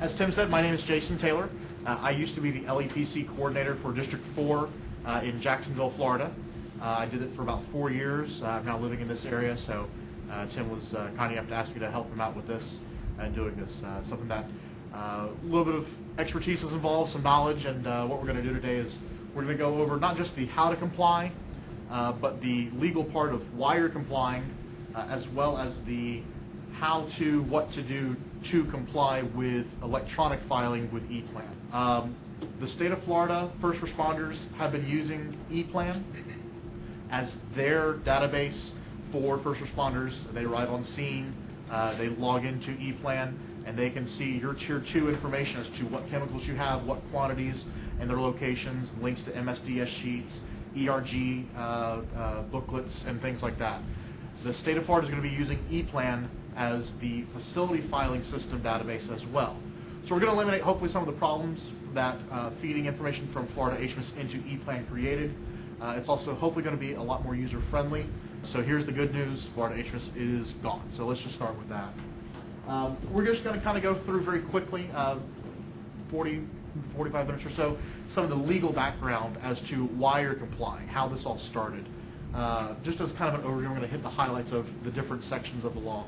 As Tim said, my name is Jason Taylor. I used to be the LEPC coordinator for District 4 in Jacksonville, Florida. I did it for about 4 years. I'm now living in this area, so Tim was kind enough to ask me to help him out with this and doing this. Something that a little bit of expertise is involved, some knowledge, and what we're going to do today is we're going to go over not just the how to comply, but the legal part of why you're complying, as well as the how to, what to do to comply with electronic filing with ePlan. The state of Florida first responders have been using ePlan as their database for first responders. They arrive on scene, they log into ePlan, and they can see your Tier 2 information as to what chemicals you have, what quantities, and their locations, links to MSDS sheets, ERG booklets, and things like that. The state of Florida is going to be using ePlan as the facility filing system database as well. So we're going to eliminate hopefully some of the problems that feeding information from Florida HMIS into ePlan created. It's also hopefully going to be a lot more user friendly. So here's the good news, Florida HMIS is gone. So let's just start with that. We're just going to kind of go through very quickly, 45 minutes or so, some of the legal background as to why you're complying, how this all started. Just as kind of an overview, we're going to hit the highlights of the different sections of the law.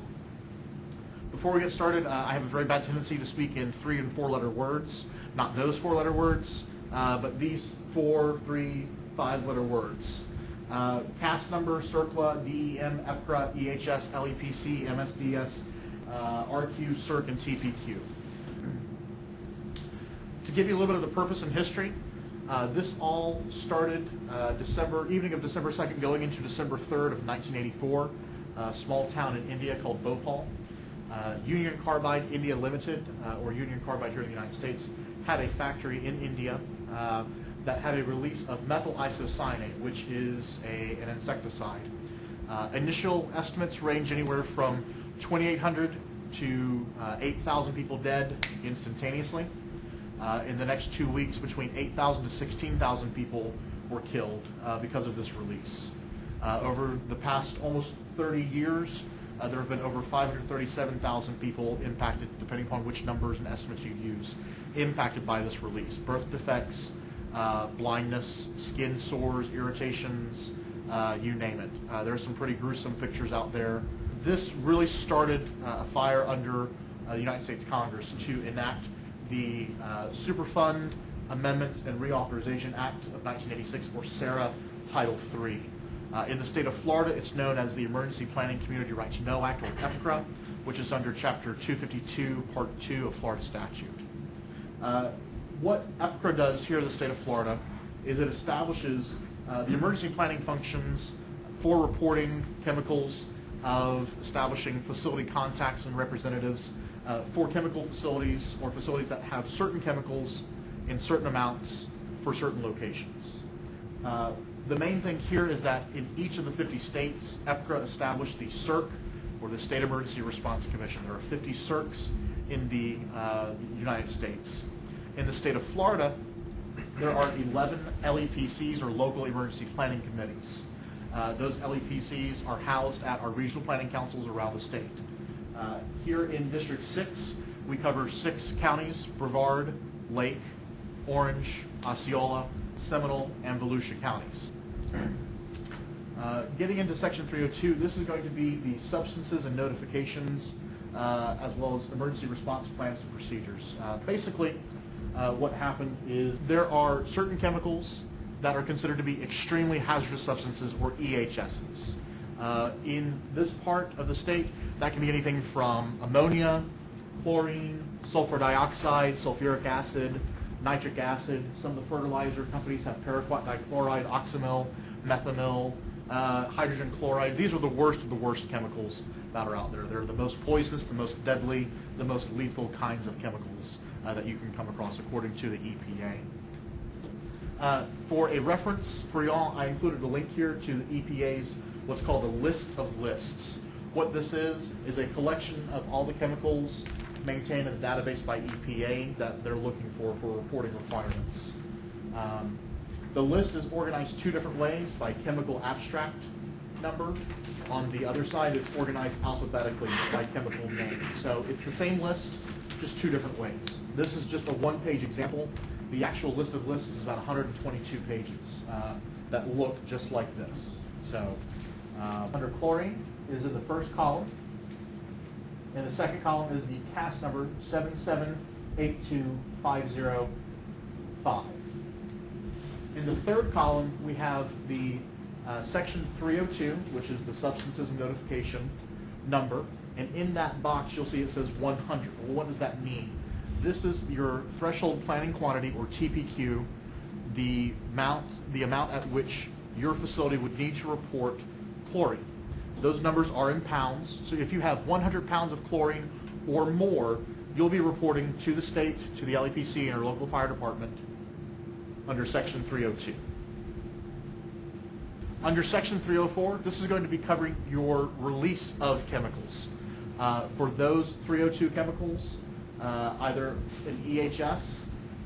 Before we get started, I have a very bad tendency to speak in 3- and 4-letter words. Not those 4-letter words, but these 4, 3, 5-letter words. CAS number, CERCLA, DEM, EPCRA, EHS, LEPC, MSDS, RQ, CERC, and TPQ. To give you a little bit of the purpose and history, this all started evening of December 2nd going into December 3rd of 1984, a small town in India called Bhopal. Union Carbide India Limited, or Union Carbide here in the United States, had a factory in India that had a release of methyl isocyanate, which is an insecticide. Initial estimates range anywhere from 2,800 to 8,000 people dead instantaneously. In the next 2 weeks, between 8,000 to 16,000 people were killed because of this release. Over the past almost 30 years, there have been over 537,000 people impacted, depending upon which numbers and estimates you use, impacted by this release. Birth defects, blindness, skin sores, irritations, you name it. There are some pretty gruesome pictures out there. This really started a fire under the United States Congress to enact the Superfund Amendments and Reauthorization Act of 1986, or SARA Title III. In the state of Florida, it's known as the Emergency Planning Community Right to Know Act, or EPCRA, which is under Chapter 252, Part 2 of Florida statute. What EPCRA does here in the state of Florida is it establishes the emergency planning functions for reporting chemicals, of establishing facility contacts and representatives for chemical facilities or facilities that have certain chemicals in certain amounts for certain locations. The main thing here is that in each of the 50 states, EPCRA established the CERC, or the State Emergency Response Commission. There are 50 CERCs in the United States. In the state of Florida, there are 11 LEPCs, or Local Emergency Planning Committees. Those LEPCs are housed at our regional planning councils around the state. Here in District 6, we cover 6 counties: Brevard, Lake, Orange, Osceola, Seminole, and Volusia counties. Getting into Section 302, this is going to be the substances and notifications, as well as emergency response plans and procedures. Basically, what happened is there are certain chemicals that are considered to be extremely hazardous substances, or EHSs. In this part of the state, that can be anything from ammonia, chlorine, sulfur dioxide, sulfuric acid, nitric acid. Some of the fertilizer companies have paraquat dichloride, oxymel, methanol, hydrogen chloride. These are the worst of the worst chemicals that are out there. They're the most poisonous, the most deadly, the most lethal kinds of chemicals that you can come across according to the EPA. For a reference for y'all, I included a link here to the EPA's what's called a list of lists. What this is a collection of all the chemicals maintained in a database by EPA that they're looking for reporting requirements. The list is organized 2 different ways: by chemical abstract number. On the other side, it's organized alphabetically by chemical name. So it's the same list, just two different ways. This is just a one-page example. The actual list of lists is about 122 pages that look just like this. So under chlorine is in the first column. In the second column is the CAS number 7782505. In the third column, we have the section 302, which is the substances and notification number. And in that box, you'll see it says 100. Well, what does that mean? This is your threshold planning quantity, or TPQ, the amount at which your facility would need to report chlorine. Those numbers are in pounds. So if you have 100 pounds of chlorine or more, you'll be reporting to the state, to the LEPC, and your local fire department under Section 302. Under Section 304, this is going to be covering your release of chemicals. For those 302 chemicals, either an EHS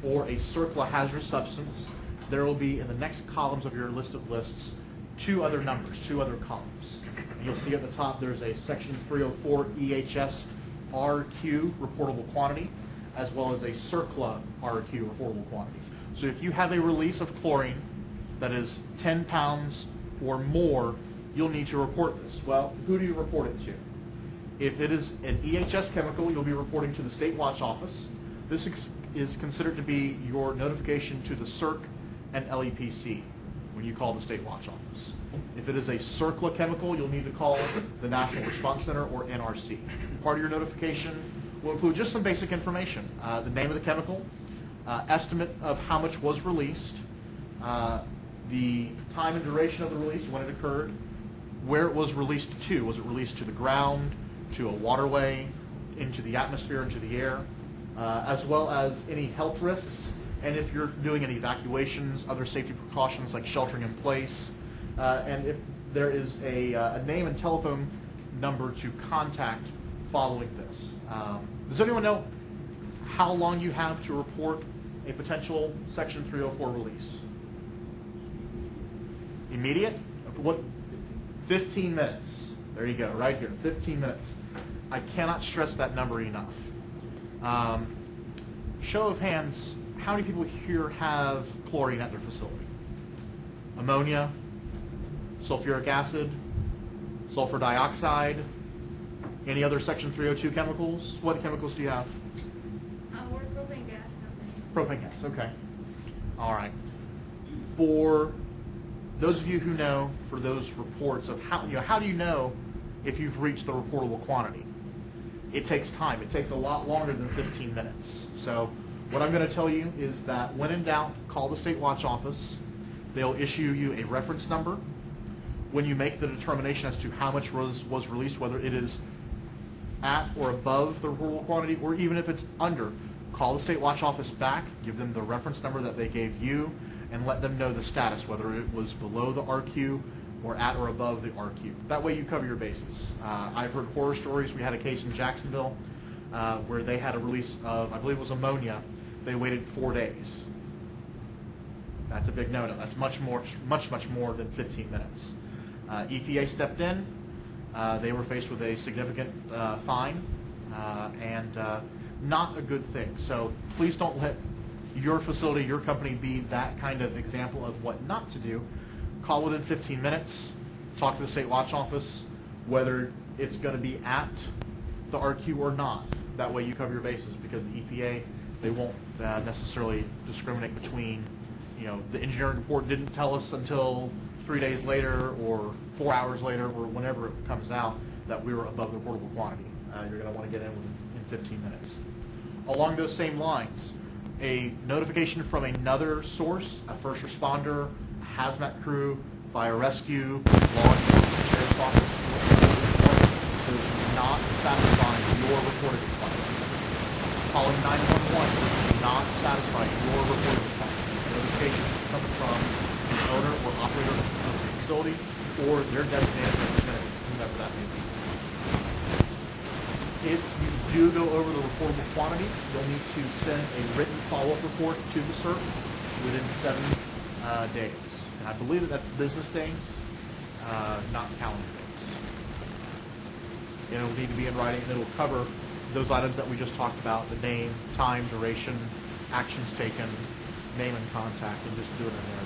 or a CERCLA hazardous substance, there will be in the next columns of your list of lists two other numbers, two other columns. You'll see at the top there's a Section 304 EHS RQ reportable quantity, as well as a CERCLA RQ reportable quantity. So if you have a release of chlorine that is 10 pounds or more, you'll need to report this. Well, who do you report it to? If it is an EHS chemical, you'll be reporting to the State Watch Office. This is considered to be your notification to the CERC and LEPC when you call the State Watch Office. If it is a CERCLA chemical, you'll need to call the National Response Center, or NRC. Part of your notification will include just some basic information. The name of the chemical, estimate of how much was released, the time and duration of the release, when it occurred, where it was released to. Was it released to the ground, to a waterway, into the atmosphere, into the air, as well as any health risks, and if you're doing any evacuations, other safety precautions like sheltering in place, and if there is a name and telephone number to contact following this. Does anyone know how long you have to report a potential Section 304 release? Immediate? What? 15 minutes. There you go, right here, 15 minutes. I cannot stress that number enough. Show of hands, how many people here have chlorine at their facility? Ammonia, sulfuric acid, sulfur dioxide, any other Section 302 chemicals? What chemicals do you have? We're propane gas company. Propane gas, okay. All right. For those of you who know, for those reports of how do you know if you've reached the reportable quantity? It takes time. It takes a lot longer than 15 minutes. So what I'm going to tell you is that when in doubt, call the State Watch Office. They'll issue you a reference number. When you make the determination as to how much was released, whether it is at or above the reportable quantity, or even if it's under, call the State Watch Office back, give them the reference number that they gave you, and let them know the status, whether it was below the RQ or at or above the RQ. That way you cover your bases. I've heard horror stories. We had a case in Jacksonville where they had a release of, I believe it was ammonia. They waited 4 days. That's a big no-no. That's much more than 15 minutes. EPA stepped in. They were faced with a significant fine and not a good thing. So please don't let your facility, your company be that kind of example of what not to do. Call within 15 minutes, talk to the State Watch Office, whether it's going to be at the RQ or not. That way you cover your bases, because the EPA, they won't necessarily discriminate between, the engineering report didn't tell us until 3 days later or 4 hours later or whenever it comes out that we were above the reportable quantity. You're going to want to get in 15 minutes. Along those same lines, a notification from another source, a first responder, a hazmat crew, fire rescue, law enforcement, sheriff's office, does not satisfy your reported requirement. Calling 911 does not satisfy your reported requirement. Notification is coming from the owner or operator of the facility or their designated representative, whomever that may be. If you do go over the reportable quantity, you'll need to send a written follow-up report to the CERC within 7 days. And I believe that's business days, not calendar days. It'll need to be in writing, and it'll cover those items that we just talked about, the name, time, duration, actions taken, name and contact, and just do it in there.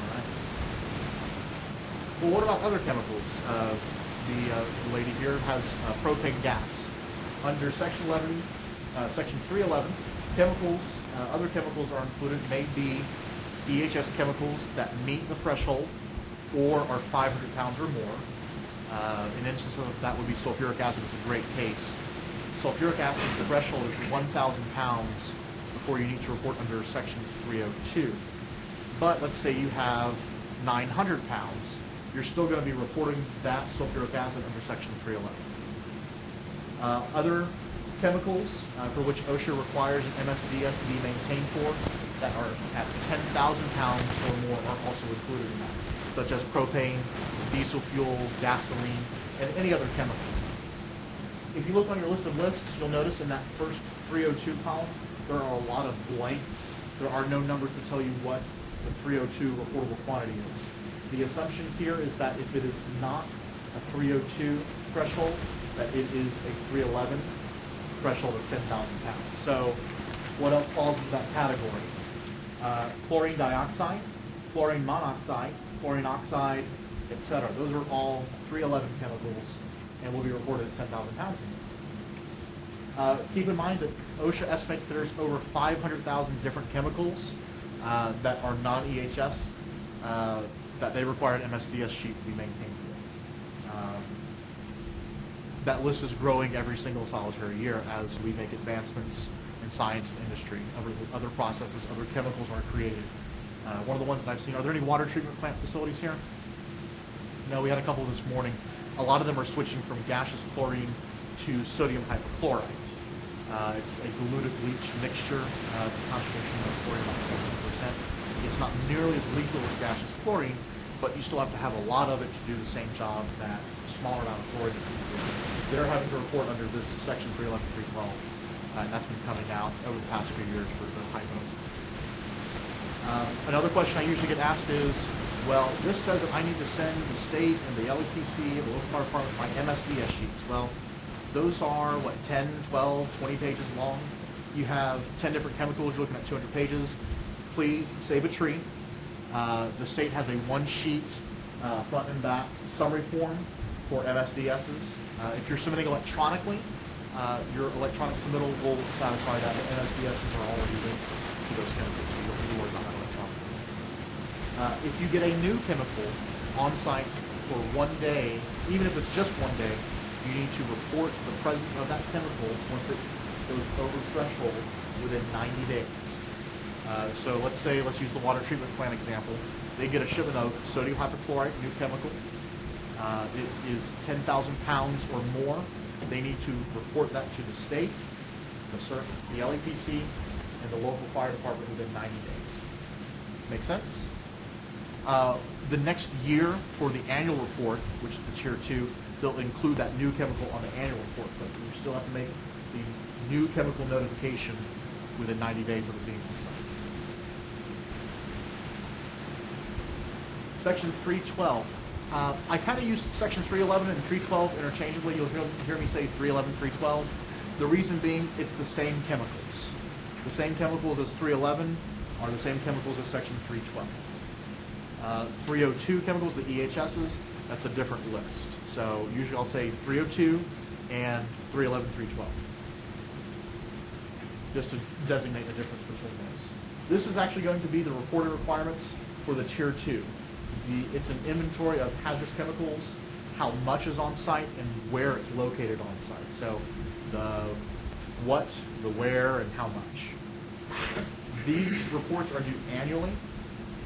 All right. Well, what about other chemicals? The lady here has propane gas. Under Section 11, Section 311, chemicals, other chemicals are included, may be EHS chemicals that meet the threshold or are 500 pounds or more. An instance of that would be sulfuric acid. It's a great case. Sulfuric acid's threshold is 1,000 pounds before you need to report under Section 302. But let's say you have 900 pounds, you're still going to be reporting that sulfuric acid under Section 311. Other chemicals for which OSHA requires an MSDS to be maintained for that are at 10,000 pounds or more are also included in that, such as propane, diesel fuel, gasoline, and any other chemical. If you look on your list of lists, you'll notice in that first 302 column, there are a lot of blanks. There are no numbers to tell you what the 302 reportable quantity is. The assumption here is that if it is not a 302 threshold, that it is a 311 threshold of 10,000 pounds. So what else falls into that category? Chlorine dioxide, chlorine monoxide, chlorine oxide, etc. Those are all 311 chemicals and will be reported at 10,000 pounds. Keep in mind that OSHA estimates there's over 500,000 different chemicals that are non-EHS that they require an MSDS sheet to be maintained for. That list is growing every single solitary year as we make advancements in science and industry. Other processes, other chemicals are created. One of the ones that I've seen, are there any water treatment plant facilities here? No, we had a couple this morning. A lot of them are switching from gaseous chlorine to sodium hypochlorite. It's a diluted bleach mixture. It's a concentration of chlorine about 14%. It's not nearly as lethal as gaseous chlorine, but you still have to have a lot of it to do the same job that a smaller amount of chlorine do. They're having to report under this Section 311, 312, and that's been coming out over the past few years for the hypos. Another question I usually get asked is, well, this says that I need to send the state and the LEPC and the local fire department my MSDS sheets. Well, those are, 10, 12, 20 pages long. You have 10 different chemicals, you're looking at 200 pages. Please save a tree. The state has a one-sheet front and back summary form for MSDSs. If you're submitting electronically, your electronic submittal will satisfy that. The MSDSs are already linked to those chemicals, so you don't need to worry about that electronically. If you get a new chemical on site for 1 day, even if it's just 1 day, you need to report the presence of that chemical once it goes over threshold within 90 days. So let's use the water treatment plant example. They get a shipment of sodium hypochlorite, new chemical. It is 10,000 pounds or more. They need to report that to the state, the CERC, the LEPC, and the local fire department within 90 days. Make sense? The next year for the annual report, which is the Tier 2, they'll include that new chemical on the annual report, but you still have to make the new chemical notification within 90 days of it being on site. Section 312. I kind of use Section 311 and 312 interchangeably. You'll hear me say 311, 312. The reason being, it's the same chemicals. The same chemicals as 311 are the same chemicals as Section 312. 302 chemicals, the EHSs, that's a different list. So usually I'll say 302 and 311, 312, just to designate the difference between those. This is actually going to be the reporting requirements for the Tier 2. It's an inventory of hazardous chemicals, how much is on site, and where it's located on site. So the what, the where, and how much. These reports are due annually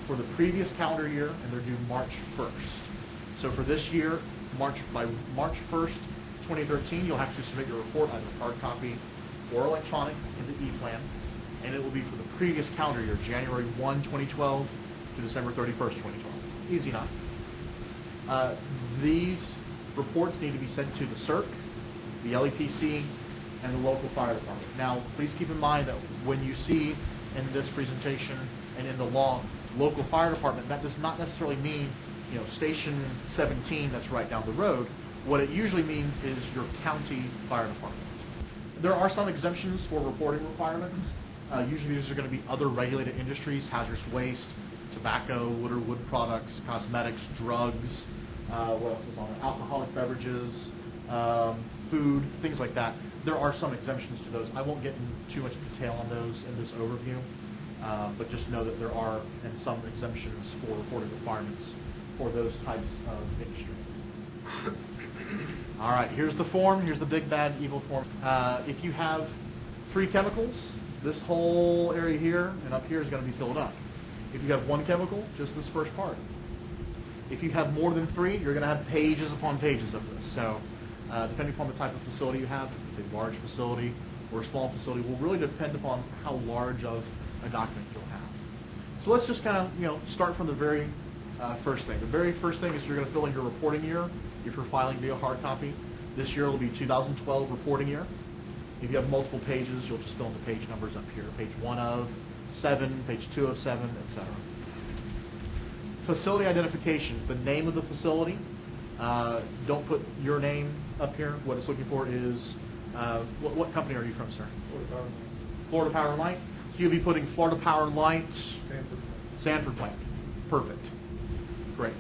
for the previous calendar year, and they're due March 1st. So for this year, by March 1st, 2013, you'll have to submit your report, either hard copy or electronic, into ePlan, and it will be for the previous calendar year, January 1, 2012 to December 31st, 2012. Easy enough. These reports need to be sent to the CERC, the LEPC, and the local fire department. Now, please keep in mind that when you see in this presentation and in the law, local fire department, that does not necessarily mean, Station 17 that's right down the road. What it usually means is your county fire department. There are some exemptions for reporting requirements. Usually these are going to be other regulated industries, hazardous waste, tobacco, wood or wood products, cosmetics, drugs, what else is on it? Alcoholic beverages, food, things like that. There are some exemptions to those. I won't get into too much detail on those in this overview, but just know that there are some exemptions for reporting requirements for those types of industry. All right, here's the form. Here's the big bad evil form. If you have 3 chemicals, this whole area here and up here is going to be filled up. If you have 1 chemical, just this first part. If you have more than 3, you're going to have pages upon pages of this. So depending upon the type of facility you have, if it's a large facility or a small facility, will really depend upon how large of a document you'll have. So let's just kind of start from the very first thing. The very first thing is you're going to fill in your reporting year if you're filing via hard copy. This year will be 2012 reporting year. If you have multiple pages, you'll just fill in the page numbers up here. Page 1 of 7, page 2 of 7, etc. Facility identification, the name of the facility. Don't put your name up here. What it's looking for is, what company are you from, sir? Florida Power. Florida Power and Light. So you'll be putting Florida Power and Light, Sanford. Sanford plant. Perfect. Great.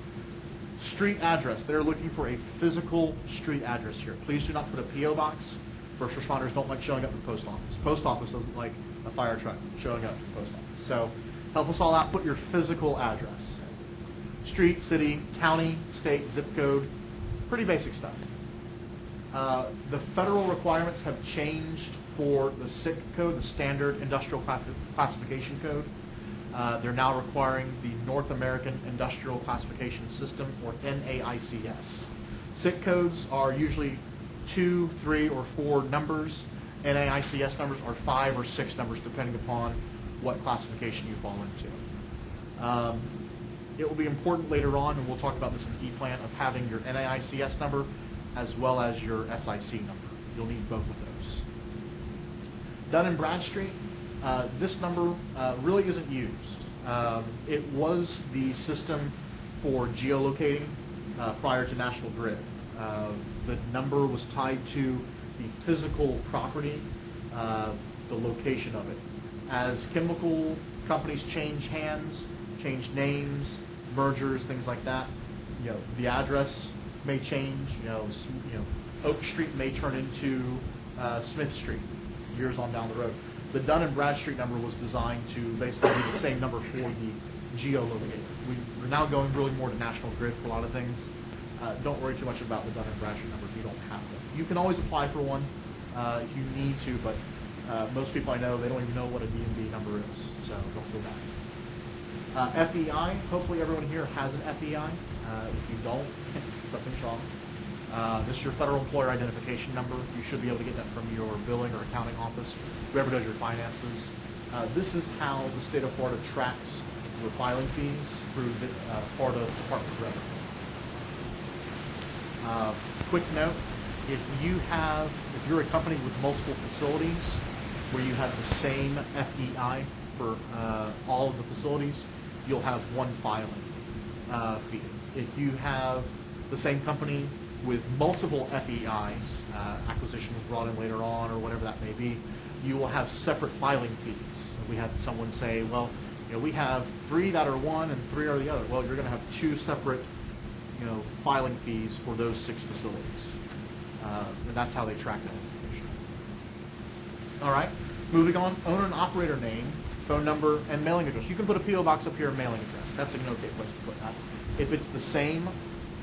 Street address. They're looking for a physical street address here. Please do not put a P.O. box. First responders don't like showing up at the post office. Post office doesn't like a fire truck showing up at the post office. So help us all out. Put your physical address. Street, city, county, state, zip code. Pretty basic stuff. The federal requirements have changed for the SIC code, the Standard Industrial Classification Code. They're now requiring the North American Industrial Classification System, or NAICS. SIC codes are usually 2, 3, or 4 numbers. NAICS numbers are 5 or 6 numbers, depending upon what classification you fall into. It will be important later on, and we'll talk about this in E-Plan, of having your NAICS number as well as your SIC number. You'll need both of those. Dun & Bradstreet, this number really isn't used. It was the system for geolocating prior to National Grid. The number was tied to the physical property, the location of it. As chemical companies change hands, change names, mergers, things like that, the address may change. Oak Street may turn into Smith Street years on down the road. The Dun & Bradstreet number was designed to basically be the same number for the geolocator. We're now going really more to National Grid for a lot of things. Don't worry too much about the Dun & Bradstreet number if you don't have them. You can always apply for one if you need to, but most people I know, they don't even know what a D&B number is, so don't feel bad. FEI, hopefully everyone here has an FEI. If you don't, something's wrong. This is your federal employer identification number. You should be able to get that from your billing or accounting office, whoever does your finances. This is how the state of Florida tracks your filing fees through the Florida Department of Revenue. Quick note, if you're a company with multiple facilities where you have the same FEI for all of the facilities, you'll have one filing fee. If you have the same company with multiple FEIs, acquisition was brought in later on or whatever that may be, you will have separate filing fees. We had someone say, well, we have 3 that are one and 3 are the other. Well, you're going to have 2 separate filing fees for those 6 facilities. And that's how they track that information. All right, moving on, owner and operator name, phone number, and mailing address. You can put a P.O. box up here, mailing address. That's an okay place to put that. If it's the same,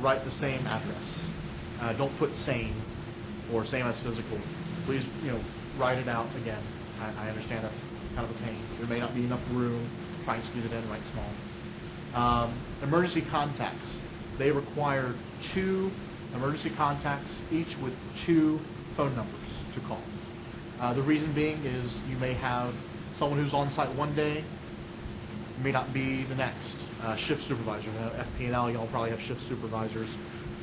write the same address. Don't put same or same as physical. Please, write it out again. I understand that's kind of a pain. There may not be enough room. Try and squeeze it in, write small. Emergency contacts. They require 2 emergency contacts, each with 2 phone numbers to call. The reason being is you may have someone who's on site one day, may not be the next. Shift supervisor. FP&L, y'all probably have shift supervisors.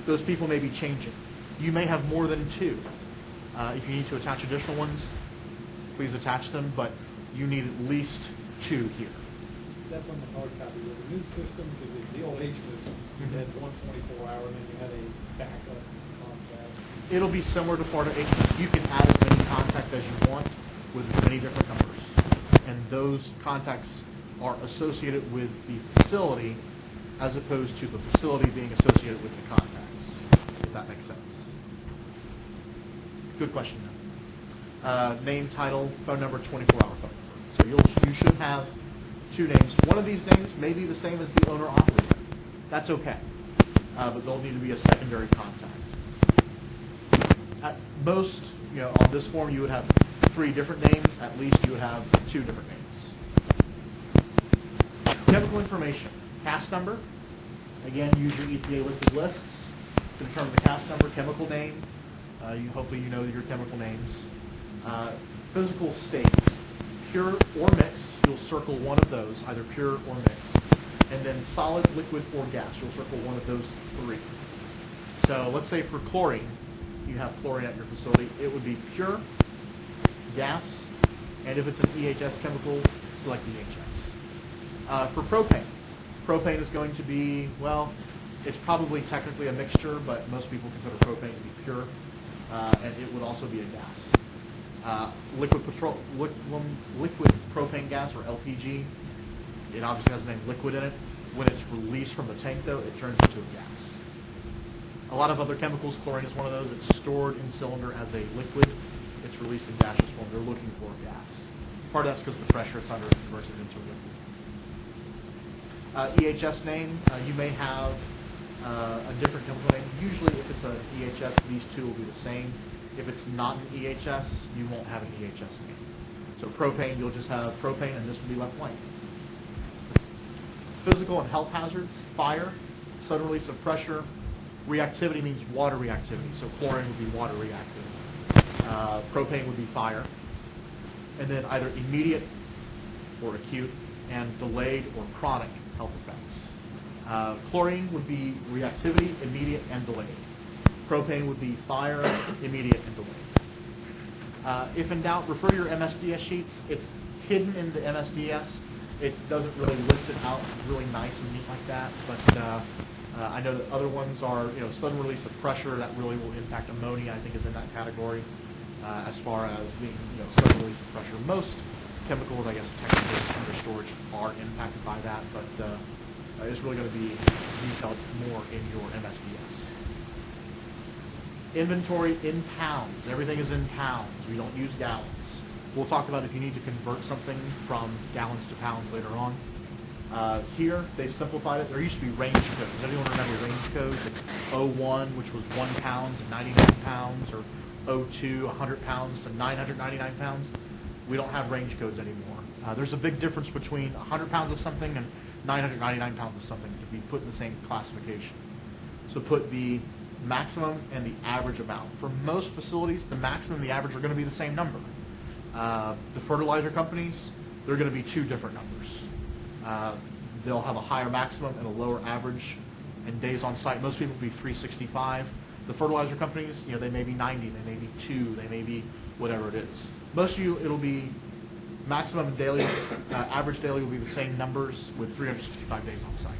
Those people may be changing. You may have more than 2. If you need to attach additional ones, please attach them, but you need at least 2 here. That's on the hard copy. With the new system, because the old H was, you had one 24-hour, and then you had a backup contact. It'll be similar to Florida HVAC. You can add as many contacts as you want with as many different numbers. And those contacts are associated with the facility as opposed to the facility being associated with the contacts, if that makes sense. Good question, though. Name, title, phone number, 24-hour phone number. So you should have two names. One of these names may be the same as the owner-operator. That's okay. But there'll need to be a secondary contact. At most, on this form, you would have 3 different names. At least you would have 2 different names. Chemical information. CAS number. Again, use your EPA listed lists to determine the CAS number, chemical name. Hopefully you know your chemical names. Physical states. Pure or mixed. You'll circle one of those, either pure or mixed. And then solid, liquid, or gas. You'll circle one of those 3. So let's say for chlorine, you have chlorine at your facility. It would be pure, gas, and if it's an EHS chemical, select EHS. For propane, propane is going to be, well, it's probably technically a mixture, but most people consider propane to be pure, and it would also be a gas. Liquid propane gas, or LPG, it obviously has the name liquid in it. When it's released from the tank, though, it turns into a gas. A lot of other chemicals, chlorine is one of those. It's stored in cylinder as a liquid. It's released in gaseous form. They're looking for a gas. Part of that's because the pressure it's under converts it into a liquid. EHS name, you may have a different chemical name. Usually if it's an EHS, these two will be the same. If it's not an EHS, you won't have an EHS name. So propane, you'll just have propane, and this will be left blank. Physical and health hazards, fire, sudden release of pressure. Reactivity means water reactivity, so chlorine would be water reactive. Propane would be fire. And then either immediate or acute, and delayed or chronic health effects. Chlorine would be reactivity, immediate, and delayed. Propane would be fire, immediate, and delayed. If in doubt, refer to your MSDS sheets. It's hidden in the MSDS. It doesn't really list it out really nice and neat like that, but I know that other ones are, sudden release of pressure. That really will impact ammonia, I think, is in that category. As far as being, sudden release of pressure. Most chemicals, I guess, technically under storage are impacted by that, but it's really going to be detailed more in your MSDS. Inventory in pounds. Everything is in pounds. We don't use gallons. We'll talk about if you need to convert something from gallons to pounds later on. Here, they've simplified it. There used to be range codes. Does anyone remember range codes? Like 01, which was 1 pound to 99 pounds, or 02, 100 pounds to 999 pounds. We don't have range codes anymore. There's a big difference between 100 pounds of something and 999 pounds of something to be put in the same classification. So put the maximum and the average amount. For most facilities, the maximum and the average are going to be the same number. The fertilizer companies, they're going to be 2 different numbers. They'll have a higher maximum and a lower average, and days on site. Most people will be 365. The fertilizer companies, they may be 90, they may be 2, they may be whatever it is. Most of you, it'll be maximum and daily, average daily will be the same numbers with 365 days on site.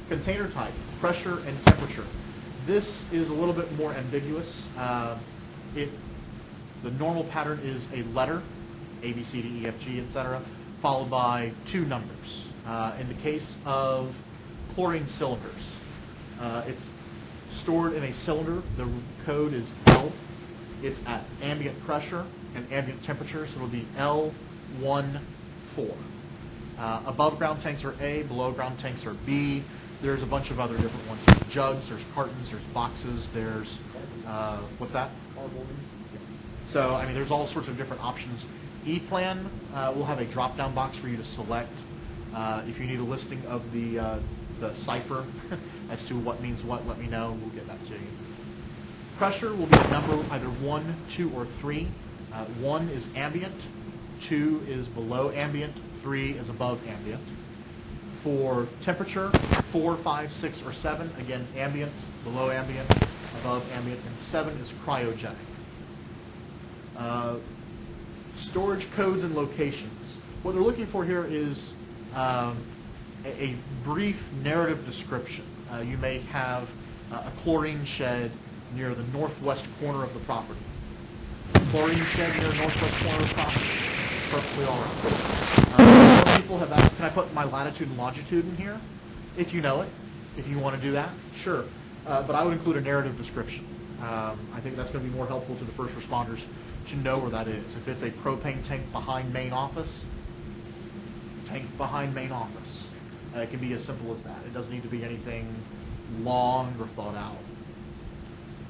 Container type, pressure and temperature. This is a little bit more ambiguous. The normal pattern is a letter, A, B, C, D, E, F, G, etc., followed by 2 numbers. In the case of chlorine cylinders, it's stored in a cylinder. The code is L. It's at ambient pressure and ambient temperature, so it'll be L14. Above ground tanks are A, below ground tanks are B. There's a bunch of other different ones. There's jugs, there's cartons, there's boxes, there's, what's that? So, there's all sorts of different options. E-Plan will have a drop-down box for you to select. If you need a listing of the cipher as to what means what, let me know. We'll get that to you. Pressure will be a number either 1, 2, or 3. 1 is ambient, 2 is below ambient, 3 is above ambient. For temperature, 4, 5, 6, or 7, again, ambient, below ambient, above ambient, and 7 is cryogenic. Storage codes and locations. What they're looking for here is a brief narrative description. You may have a chlorine shed near the northwest corner of the property. Chlorine shed near the northwest corner of the property. Perfectly all right. Some people have asked, can I put my latitude and longitude in here? If you know it, if you want to do that, sure. But I would include a narrative description. I think that's going to be more helpful to the first responders to know where that is. If it's a propane tank behind main office, tank behind main office. It can be as simple as that. It doesn't need to be anything long or thought out.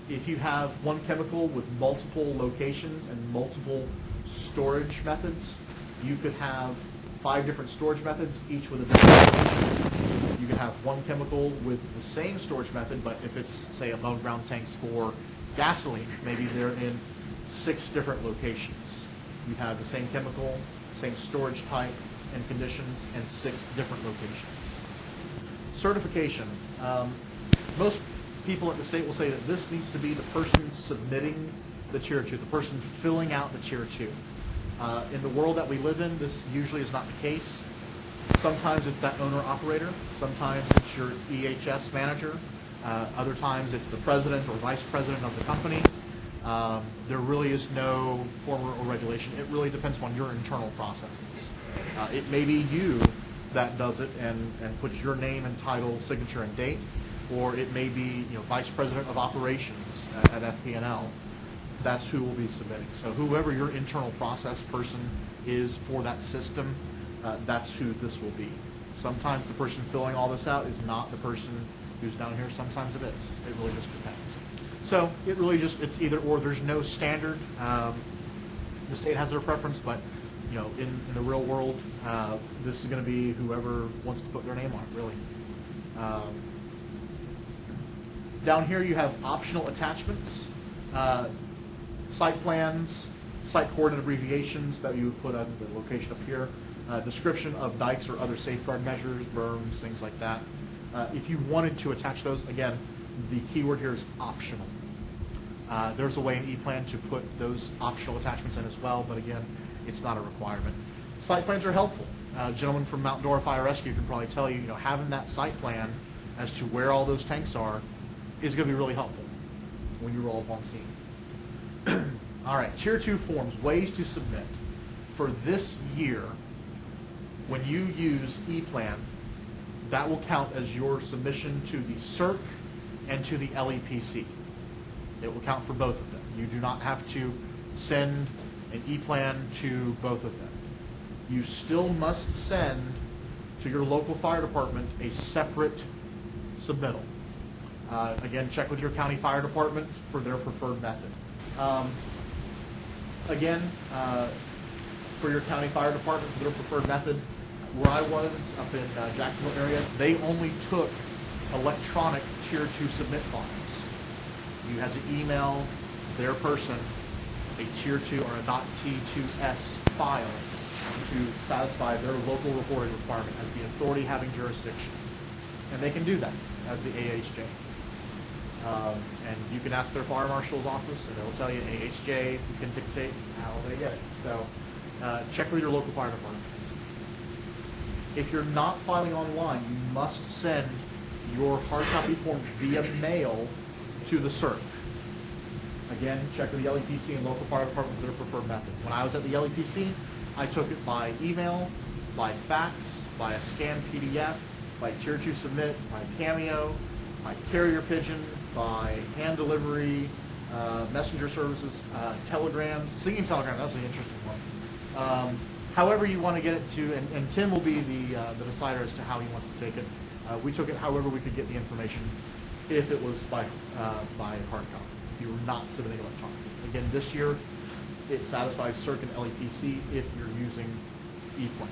If you have one chemical with multiple locations and multiple storage methods, you could have 5 different storage methods, each with a different location. You can have one chemical with the same storage method, but if it's, say, above ground tanks for gasoline, maybe they're in 6 different locations. You have the same chemical, same storage type and conditions, and 6 different locations. Certification. Most people at the state will say that this needs to be the person submitting the Tier 2, the person filling out the Tier 2. In the world that we live in, this usually is not the case. Sometimes it's that owner-operator. Sometimes it's your EHS manager. Other times it's the president or vice president of the company. There really is no form or regulation. It really depends on your internal processes. It may be you that does it and puts your name and title, signature, and date, or it may be vice president of operations at FP&L. That's who will be submitting. So whoever your internal process person is for that system, that's who this will be. Sometimes the person filling all this out is not the person who's down here. Sometimes it is. It really just depends. So it really just, it's either or. There's no standard. The state has their preference, but in the real world, this is going to be whoever wants to put their name on it, really. Down here you have optional attachments, site plans, site coordinate abbreviations that you would put on the location up here, description of dikes or other safeguard measures, berms, things like that. If you wanted to attach those, again, the keyword here is optional. There's a way in E-Plan to put those optional attachments in as well, but again, it's not a requirement. Site plans are helpful. A gentleman from Mount Dora Fire Rescue can probably tell you, having that site plan as to where all those tanks are is going to be really helpful when you roll up on scene. All right, Tier 2 forms, ways to submit. For this year, when you use E-Plan, that will count as your submission to the CERC and to the LEPC. It will count for both of them. You do not have to send an E-Plan to both of them. You still must send to your local fire department a separate submittal. Again, check with your county fire department for their preferred method. Again, for your county fire department, for their preferred method, where I was up in Jacksonville area, they only took electronic Tier 2 submit files. You had to email their person a Tier 2 or a .T2S file to satisfy their local reporting requirement as the authority having jurisdiction. And they can do that as the AHJ. And you can ask their fire marshal's office, and they'll tell you AHJ can dictate how they get it. So check with your local fire department. If you're not filing online, you must send your hard copy form via mail to the CERC. Again, check with the LEPC and local fire department for their preferred method. When I was at the LEPC, I took it by email, by fax, by a scanned PDF, by Tier 2 submit, by Cameo, by carrier pigeon, by hand delivery, messenger services, telegrams, singing telegram, that's an interesting one. However you want to get it to, and Tim will be the decider as to how he wants to take it. We took it however we could get the information if it was by hard copy. You were not submitting electronically. Again, this year, it satisfies CERC and LEPC if you're using E-Plan.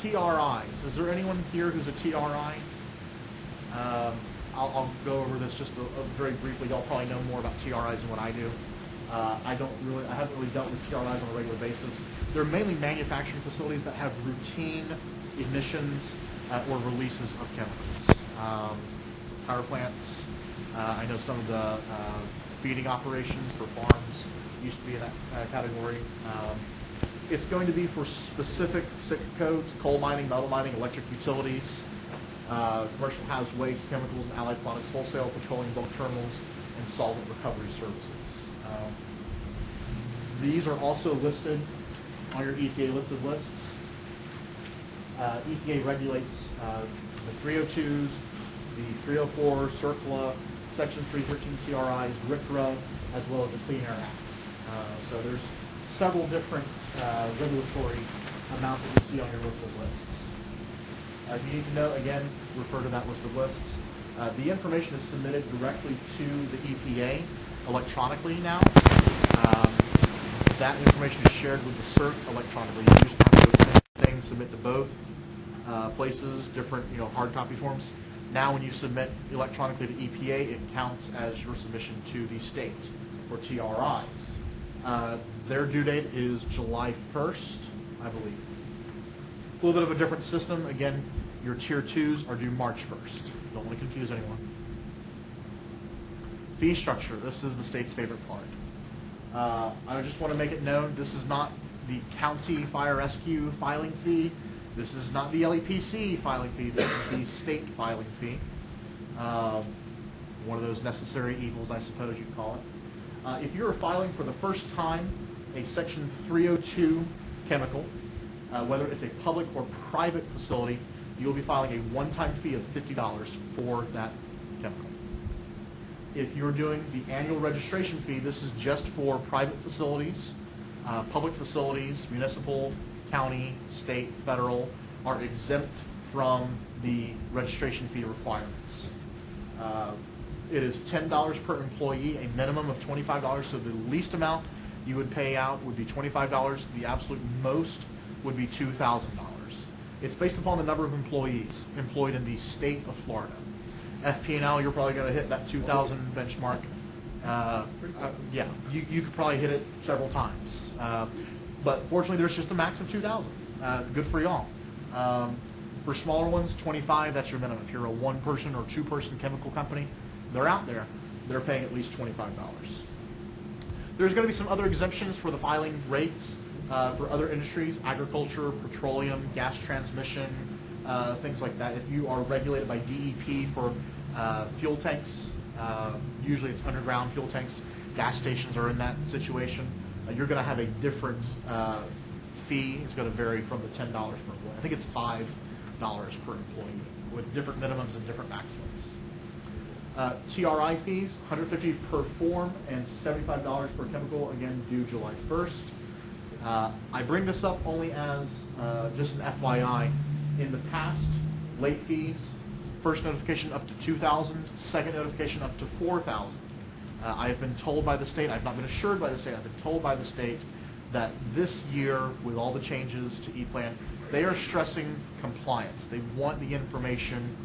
TRIs. Is there anyone here who's a TRI? I'll go over this just very briefly. Y'all probably know more about TRIs than what I do. I haven't really dealt with TRIs on a regular basis. They're mainly manufacturing facilities that have routine emissions or releases of chemicals. Power plants. I know some of the feeding operations for farms used to be in that category. It's going to be for specific SIC codes, coal mining, metal mining, electric utilities. commercial hazardous waste, chemicals, and allied products wholesale, petroleum bulk terminals, and solvent recovery services. These are also listed on your EPA listed lists. EPA regulates the 302s, the 304, CERCLA, Section 313 TRIs, RCRA, as well as the Clean Air Act. So there's several different regulatory amounts that you see on your list of lists. If you need to know, again, refer to that list of lists. The information is submitted directly to the EPA electronically now. That information is shared with the CERC electronically. You used to have to go to the thing, submit to both places, different hard copy forms. Now when you submit electronically to EPA, it counts as your submission to the state, or TRIs. Their due date is July 1st, I believe. A little bit of a different system. Again, your Tier 2s are due March 1st. Don't want to confuse anyone. Fee structure. This is the state's favorite part. I just want to make it known, this is not the county fire rescue filing fee. This is not the LEPC filing fee. This is the state filing fee. One of those necessary evils, I suppose you'd call it. If you're filing for the first time a Section 302 chemical, whether it's a public or private facility, you'll be filing a one-time fee of $50 for that chemical. If you're doing the annual registration fee, this is just for private facilities. Public facilities, municipal, county, state, federal, are exempt from the registration fee requirements. It is $10 per employee, a minimum of $25, so the least amount you would pay out would be $25. The absolute most would be $2,000. It's based upon the number of employees employed in the state of Florida. FP&L, you're probably going to hit that 2,000 benchmark. Yeah, you could probably hit it several times. But fortunately, there's just a max of 2,000. Good for y'all. For smaller ones, 25, that's your minimum. If you're a one-person or two-person chemical company, they're out there. They're paying at least $25. There's going to be some other exemptions for the filing rates for other industries, agriculture, petroleum, gas transmission, things like that. If you are regulated by DEP for fuel tanks, usually it's underground fuel tanks, gas stations are in that situation, you're going to have a different fee. It's going to vary from the $10 per employee. I think it's $5 per employee with different minimums and different maximums. TRI fees, $150 per form and $75 per chemical, again due July 1st. I bring this up only as just an FYI. In the past, late fees, first notification up to $2,000, second notification up to $4,000. I have been told by the state, I've not been assured by the state, I've been told by the state that this year, with all the changes to E-Plan, they are stressing compliance. They want the information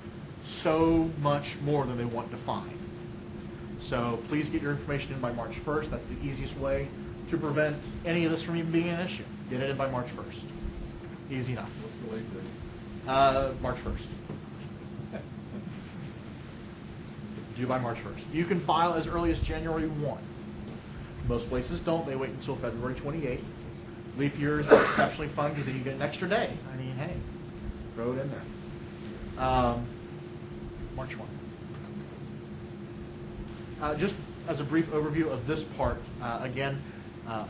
so much more than they want defined. So please get your information in by March 1st. That's the easiest way to prevent any of this from even being an issue. Get it in by March 1st. Easy enough. What's the late date? March 1st. Due by March 1st. You can file as early as January 1. Most places don't. They wait until February 28th. Leap years are exceptionally fun because then you get an extra day. I mean, hey, throw it in there. March 1. Just as a brief overview of this part, again,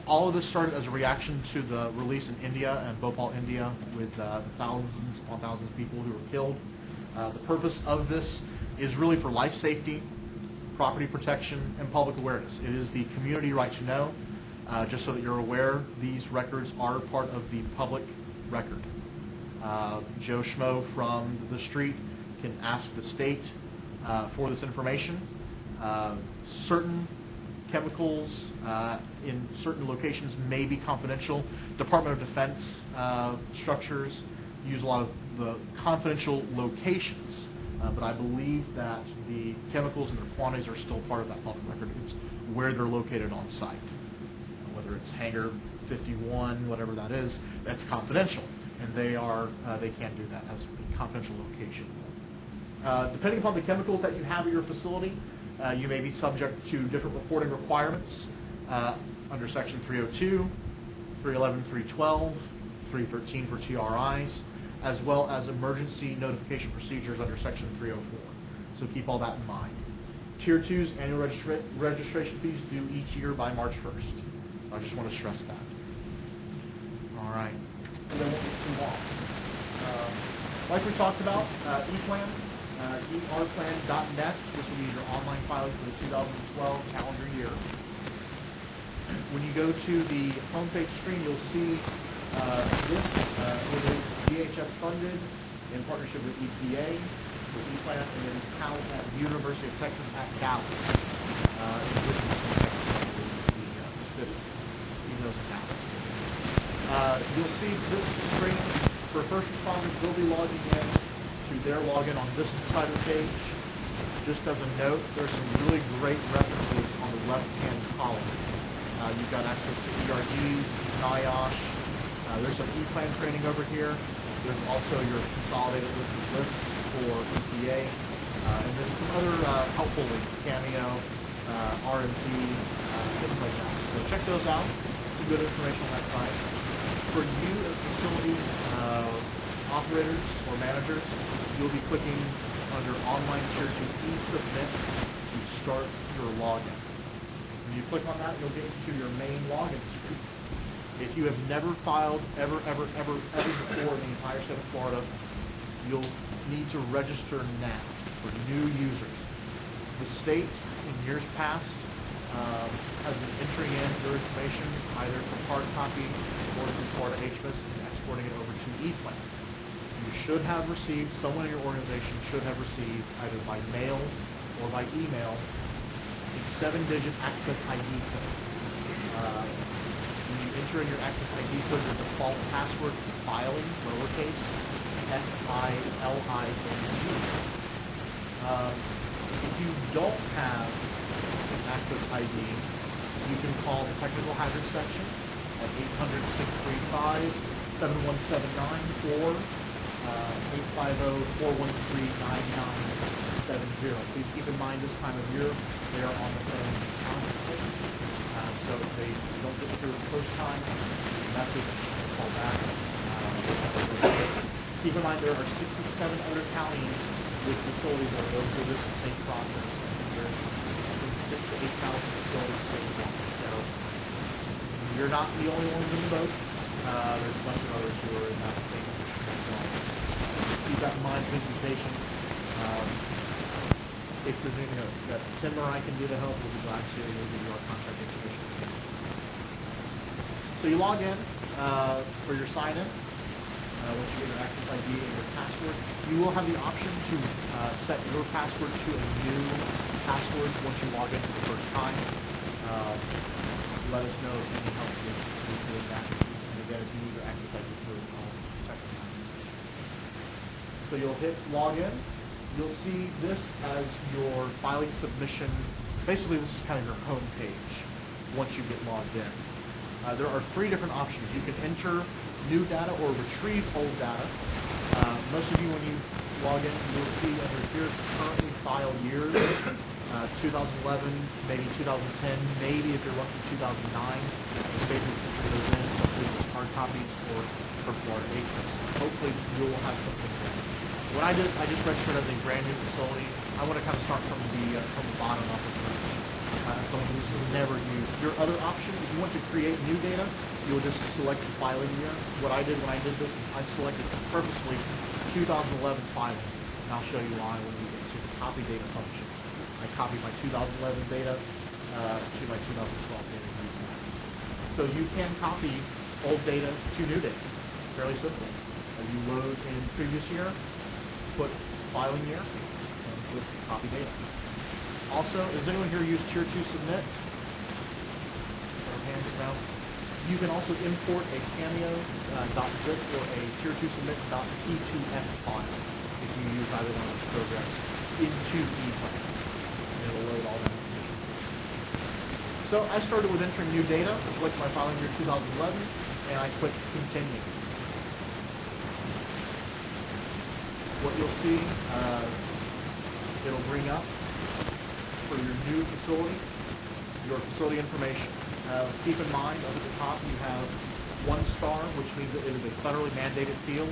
all of this started as a reaction to the release in India and Bhopal, India, with thousands upon thousands of people who were killed. The purpose of this is really for life safety, property protection, and public awareness. It is the community right to know, just so that you're aware these records are part of the public record. Joe Schmo from the street can ask the state for this information. Certain chemicals in certain locations may be confidential. Department of Defense structures use a lot of the confidential locations, but I believe that the chemicals and their quantities are still part of that public record. It's where they're located on site. Whether it's Hangar 51, whatever that is, that's confidential, and they can't do that as a confidential location. Depending upon the chemicals that you have at your facility, you may be subject to different reporting requirements under Section 302, 311, 312, 313 for TRIs. as well as emergency notification procedures under Section 304. So keep all that in mind. Tier 2's annual registration fees due each year by March 1st. I just want to stress that. All right. And then we'll get too long. Like we talked about, ePlan, erplan.net. This will be your online filing for the 2012 calendar year. When you go to the homepage screen, you'll see this is DHS funded in partnership with EPA, with ePlan, and it is housed at the University of Texas at Dallas. In addition to Texas, the city, even though it's in Dallas. You'll see this screen for first responders will be logging in to their login on this side of the page. Just as a note, there's some really great references on the left-hand column. You've got access to ERGs, NIOSH. There's some ePlan training over here. There's also your consolidated list of lists for EPA. And then some other helpful links, Cameo, RMP, things like that. So check those out. Some good information on that site. For you as facility operators or managers, you'll be clicking under Online Tier 2 e-Submit to start your login. When you click on that, you'll get into your main login screen. If you have never filed ever before in the entire state of Florida, you'll need to register now for new users. The state, in years past, has been entering in your information either for hard copy or through Florida HMIS and exporting it over to ePlan. You should have received, someone in your organization should have received either by mail or by email a 7-digit access ID code. When you enter in your access ID code, your default password is filing, lowercase, F-I-L-I-N-G. If you don't have an access ID, you can call the Technical Hazard Section at 800-635-7179 or 850-413-9970. Please keep in mind this time of year they are on the phone constantly. So if they don't get through the first time, message, call back. Keep in mind there are 67 other counties with facilities that go through this same process. There's 6,000 to 8,000 facilities statewide. So you're not the only ones in the boat. There's a bunch of others who are in that state as well. Keep that in mind, presentation. If there's anything that Tim or I can do to help, we'll be glad to. We'll give you our contact information. So you log in for your sign-in. Once you get your access ID and your password, you will have the option to set your password to a new password once you log in for the first time. Let us know if any help with doing that. And again, if you need your access ID for second time. So you'll hit login. You'll see this as your filing submission. Basically, this is kind of your home page once you get logged in. There are 3 different options. You can enter new data or retrieve old data. Most of you, when you log in, you'll see under here currently filed years, 2011, maybe 2010, maybe if you're lucky 2009. The state will enter those in, hopefully with hard copies or for Florida HMIS. Hopefully you will have something there. What I did is I just registered as a brand new facility. I want to kind of start from the bottom up approach. Someone who's never used. Your other option, if you want to create new data, you'll just select the filing year. What I did when I did this is I selected purposely 2011 filing. And I'll show you why when we get to the copy data function. I copied my 2011 data to my 2012 data. So you can copy old data to new data. Fairly simple. You load in previous year, put filing year, and put copy data. Also, does anyone here use Tier 2 Submit? Hands around. You can also import a Cameo.zip or a Tier 2 Submit.t2s file if you use either one of those programs into ePlan. And it'll load all that information. So I started with entering new data. I selected my filing year 2011, and I click Continue. What you'll see, it'll bring up for your new facility, your facility information. Keep in mind, up at the top you have 1 star, which means that it is a federally mandated field.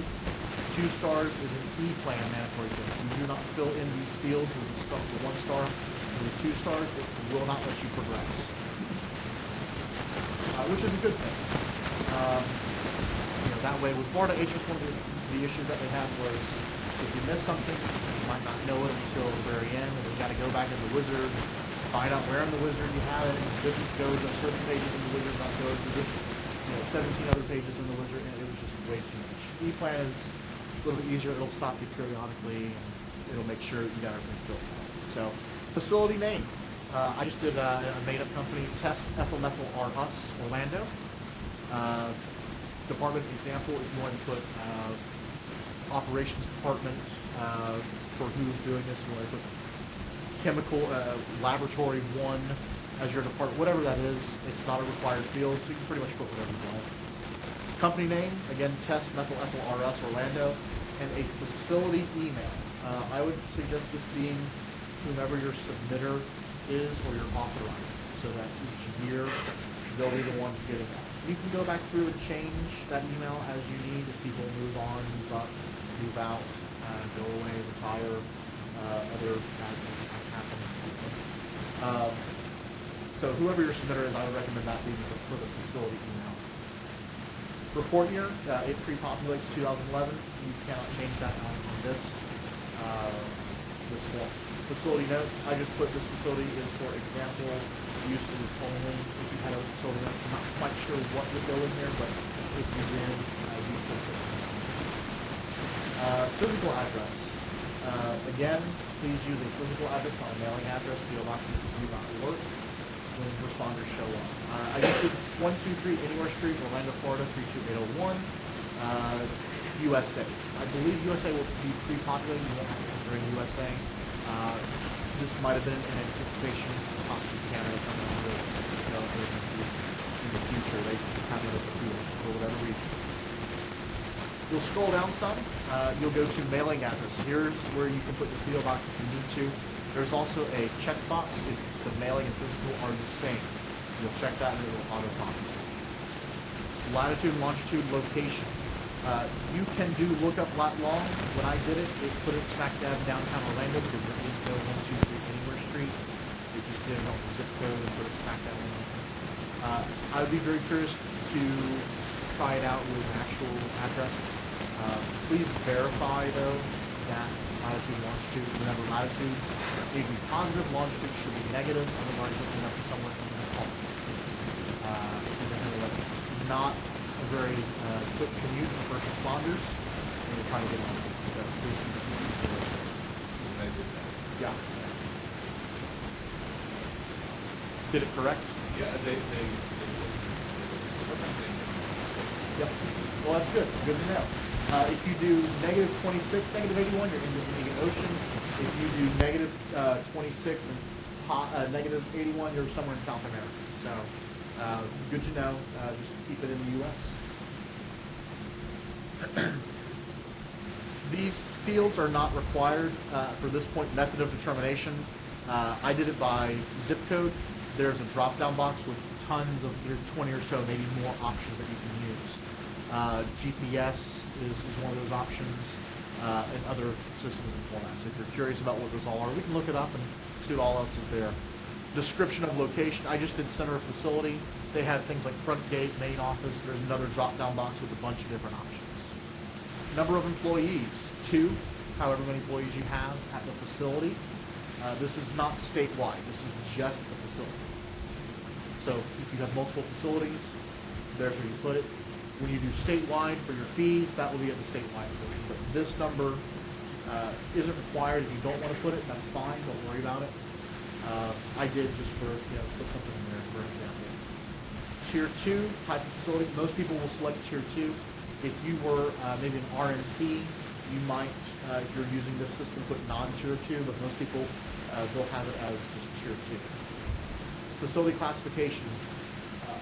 2 stars is an E-plan mandatory field. If you do not fill in these fields with the 1 star and the 2 stars, it will not let you progress, which is a good thing. That way, with Florida HS, one of the issues that they had was if you miss something, you might not know it until the very end, and you've got to go back in the wizard, find out where in the wizard you have it, and this goes to certain pages in the wizard, not go to this, 17 other pages in the wizard, and it was just way too much. E-plan is a little bit easier. It'll stop you periodically, and it'll make sure you got everything filled out. So, facility name. I just did a made-up company, Test Ethyl Methyl R Us, Orlando. Department example, if you want to put operations department for who's doing this, you want to put chemical laboratory 1 as your department, whatever that is. It's not a required field, so you can pretty much put whatever you want. Company name, again, Test Methyl Ethyl RS Orlando, and a facility email. I would suggest this being whomever your submitter is or your authorizer, so that each year they'll be the ones getting that. You can go back through and change that email as you need. If people move on, move up, move out, go away, retire, other bad things might happen. So whoever your submitter is, I would recommend that being for the facility email. Report year, it pre-populates 2011. You cannot change that on this form. Facility notes, I just put this facility is for example uses only. If you had a facility note, I'm not quite sure what would go in there, but if you did, you could put it. Physical address. Again, please use a physical address, not a mailing address. PO boxes do not work when responders show up. I just did 123 Anywhere Street, Orlando, Florida, 32801. USA. I believe USA will be pre-populated. You won't have to enter in USA. This might have been in anticipation of possibly Canada coming on the in the future. They have it for whatever reason. You'll scroll down some. You'll go to mailing address. Here's where you can put your PO box if you need to. There's also a checkbox if the mailing and physical are the same. You'll check that and it will auto-populate. Latitude and longitude location. You can do lookup lat long. When I did it, it put it smack dab downtown Orlando because there is no 123 Anywhere Street. It just did it on the zip code and put it smack dab in there. I would be very curious to try it out with an actual address. Please verify though that latitude and longitude. Remember, latitude may be positive, longitude should be negative. Otherwise, looking up to somewhere in the fault. It's not a very quick commute for first responders, and you're trying to get on. So please keep it. Yeah. Did it correct? Yeah, they Okay. Yep. Well, that's good. Good to know. If you do negative 26, negative 81, you're in the Indian Ocean. If you do negative 26 and negative 81, you're somewhere in South America. So good to know. Just keep it in the U.S. These fields are not required for this point. Method of determination. I did it by zip code. There's a drop-down box with tons of 20 or so, maybe more options that you can use. GPS is one of those options, and other systems and formats. If you're curious about what those all are, we can look it up and see what all else is there. Description of location. I just did center of facility. They had things like front gate, main office. There's another drop-down box with a bunch of different options. Number of employees, 2, however many employees you have at the facility. This is not statewide. This is just the facility. So if you have multiple facilities, there's where you put it. When you do statewide for your fees, that will be at the statewide portion. But this number isn't required. If you don't want to put it, that's fine. Don't worry about it. I did just for, put something in there, for example. Tier 2 type of facility. Most people will select Tier 2. If you were maybe an RMP, you might, if you're using this system, put non-Tier 2, but most people, they'll have it as just Tier 2. Facility classification,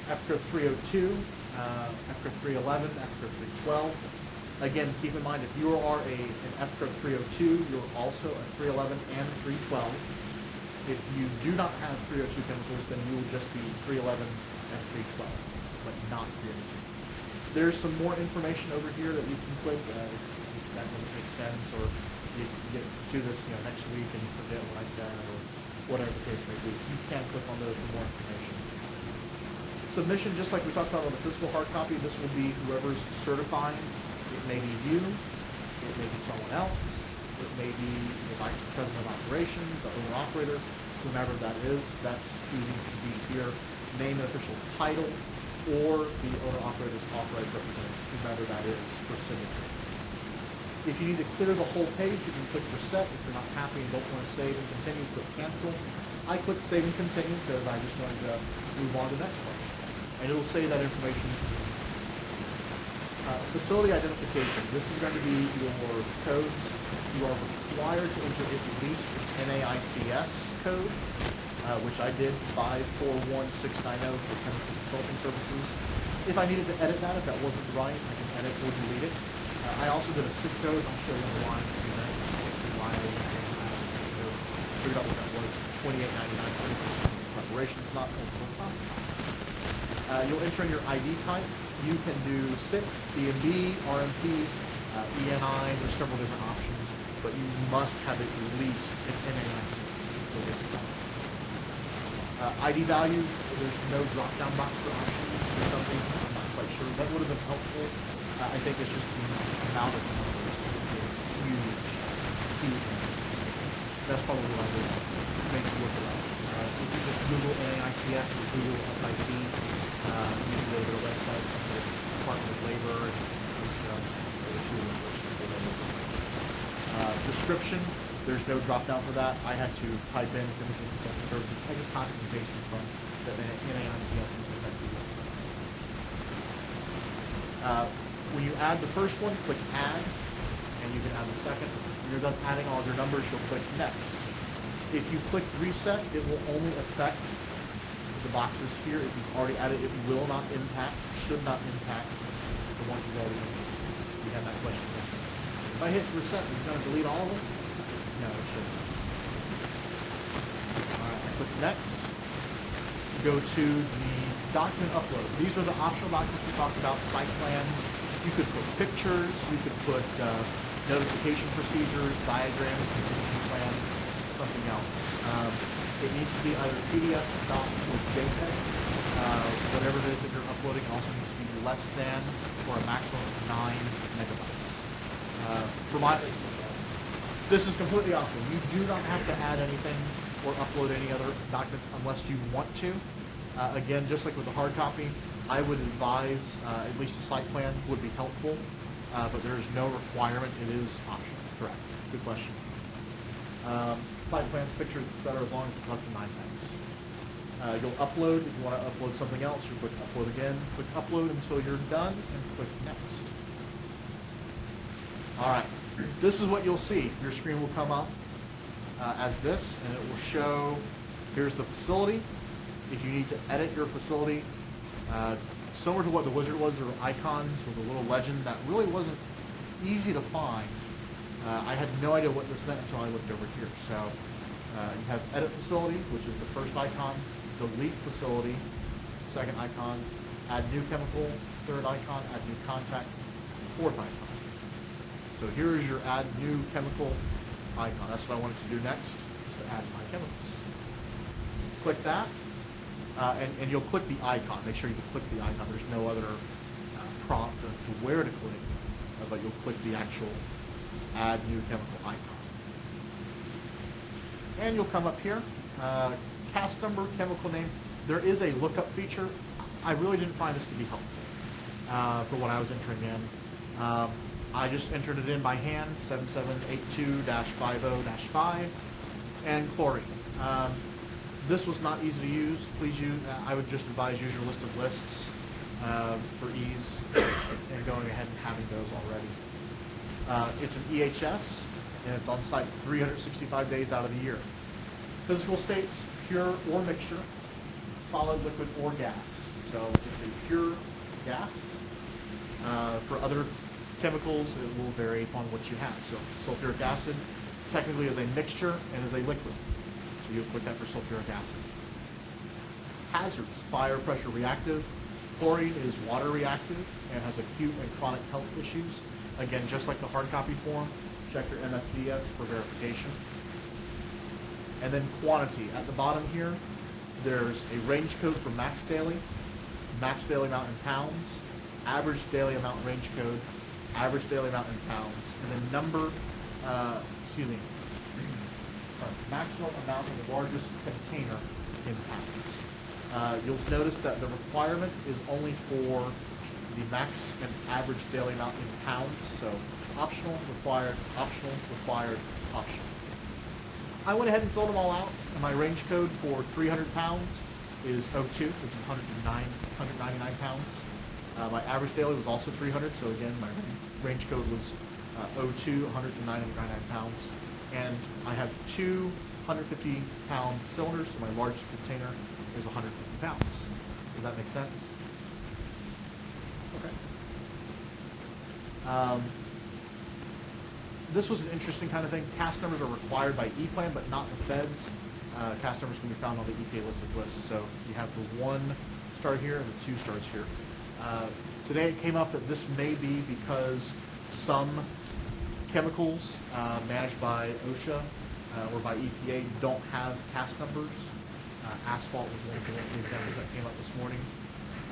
EPCRA 302, EPCRA 311, EPCRA 312. Again, keep in mind, if you are an EPCRA 302, you're also a 311 and 312. If you do not have 302 chemicals, then you will just be 311 and 312, but not 302. There's some more information over here that you can click. If that doesn't make sense, or you get to this next week and you forget what I said, or whatever the case may be. You can click on those for more information. Submission, just like we talked about on the physical hard copy, this will be whoever's certifying. It may be you, it may be someone else, it may be the vice president of operations, the owner-operator, whomever that is. That's who needs to be here. Name and official title, or the owner-operator's authorized representative, whomever that is, for signature. If you need to clear the whole page, you can click reset. If you're not happy and don't want to save and continue, click cancel. I click save and continue because I just wanted to move on to the next one. And it will say that information. Facility identification. This is going to be your codes. You are required to enter at least an NAICS code, which I did, 541690 for chemical consulting services. If I needed to edit that, if that wasn't right, I can edit or delete it. I also did a SIP code. I'll show you on the line in a few minutes why I figured out what that was. 2899 preparations, not multiple times. You'll enter in your ID type. You can do SIP, DMB, RMP, ENI. There's several different options, but you must have at least an NAICS for this account. ID value, there's no drop-down box for options for some reason. I'm not quite sure. That would have been helpful. I think it's just the amount of numbers is huge. That's probably what I would make it look like. If you just Google NAICS or Google SIC, you can go to their website, the Department of Labor, and description, there's no drop down for that. I had to type in chemical consulting services. I just copied and pasted from the NAICS and SIC. When you add the first one, click add, and you can add the second. When you're done adding all of your numbers, you'll click next. If you click reset, it will only affect the boxes here. If you've already added, it will not impact, should not impact the ones you've already entered. We had that question. If I hit reset, is it going to delete all of them? No, it shouldn't. All right, I click next. Go to the document upload. These are the optional documents we talked about, site plans. You could put pictures, you could put notification procedures, diagrams, contingency plans, something else. It needs to be either PDF, doc, or JPEG. Whatever it is that you're uploading also needs to be less than or a maximum of 9 megabytes. This is completely optional. You do not have to add anything or upload any other documents unless you want to. Again, just like with the hard copy, I would advise at least a site plan would be helpful, but there is no requirement. It is optional. Correct. Good question. Site plans, pictures, etc., as long as it's less than 9 megs. You'll upload. If you want to upload something else, you click upload again. Click upload until you're done, and click next. All right. This is what you'll see. Your screen will come up as this, and it will show, here's the facility. If you need to edit your facility, similar to what the wizard was, there were icons with a little legend that really wasn't easy to find. I had no idea what this meant until I looked over here. So you have edit facility, which is the first icon, delete facility, second icon, add new chemical, third icon, add new contact, fourth icon. So here is your add new chemical icon. That's what I wanted to do next, is to add my chemicals. Click that, and you'll click the icon. Make sure you click the icon. There's no other prompt to where to click, but you'll click the actual add new chemical icon. And you'll come up here, cast number, chemical name. There is a lookup feature. I really didn't find this to be helpful for what I was entering in. I just entered it in by hand, 7782-50-5, and chlorine. This was not easy to use. Please use, I would just advise use your list of lists for ease and going ahead and having those already. It's an EHS, and it's on site 365 days out of the year. Physical states, pure or mixture, solid, liquid, or gas. So it's a pure gas. For other chemicals, it will vary upon what you have. So sulfuric acid technically is a mixture and is a liquid. So you'll click that for sulfuric acid. Hazards, fire, pressure, reactive. Chlorine is water reactive and has acute and chronic health issues. Again, just like the hard copy form, check your MSDS for verification. And then quantity. At the bottom here, there's a range code for max daily amount in pounds, average daily amount range code, average daily amount in pounds, and then maximum amount in the largest container in pounds. You'll notice that the requirement is only for the max and average daily amount in pounds, so optional, required, optional, required, optional. I went ahead and filled them all out, and my range code for 300 pounds is 02, which is 199 pounds. My average daily was also 300, so again, my range code was 02, 100 to 999 pounds. And I have two 150-pound cylinders, so my largest container is 150 pounds. Does that make sense? Okay. This was an interesting kind of thing. Cast numbers are required by E-Plan, but not the feds. Cast numbers can be found on the EPA listed list. So you have the 1 star here and the 2 stars here. Today it came up that this may be because some chemicals managed by OSHA or by EPA don't have cast numbers. Asphalt was one of the examples that came up this morning,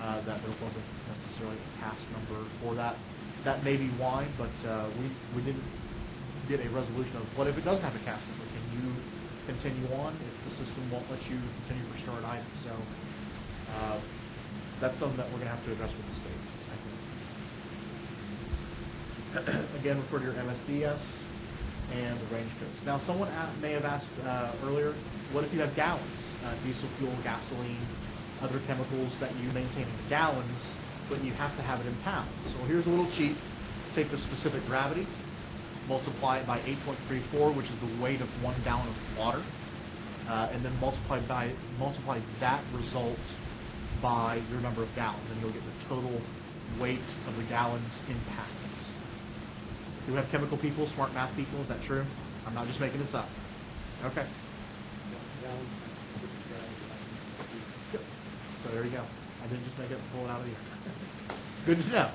that there wasn't necessarily a cast number for that. That may be why, but we didn't get a resolution of what if it doesn't have a cast number. Can you continue on if the system won't let you continue for stored items? So that's something that we're going to have to address with the state, I think. Again, refer to your MSDS and the range codes. Now, someone may have asked earlier, what if you have gallons? Diesel fuel, gasoline, other chemicals that you maintain in gallons, but you have to have it in pounds. So here's a little cheat. Take the specific gravity, multiply it by 8.34, which is the weight of 1 gallon of water, and then multiply that result by your number of gallons, and you'll get the total weight of the gallons in pounds. Do we have chemical people, smart math people? Is that true? I'm not just making this up. Okay. Yep. So there you go. I didn't just make it pull it out of the air. Good to know.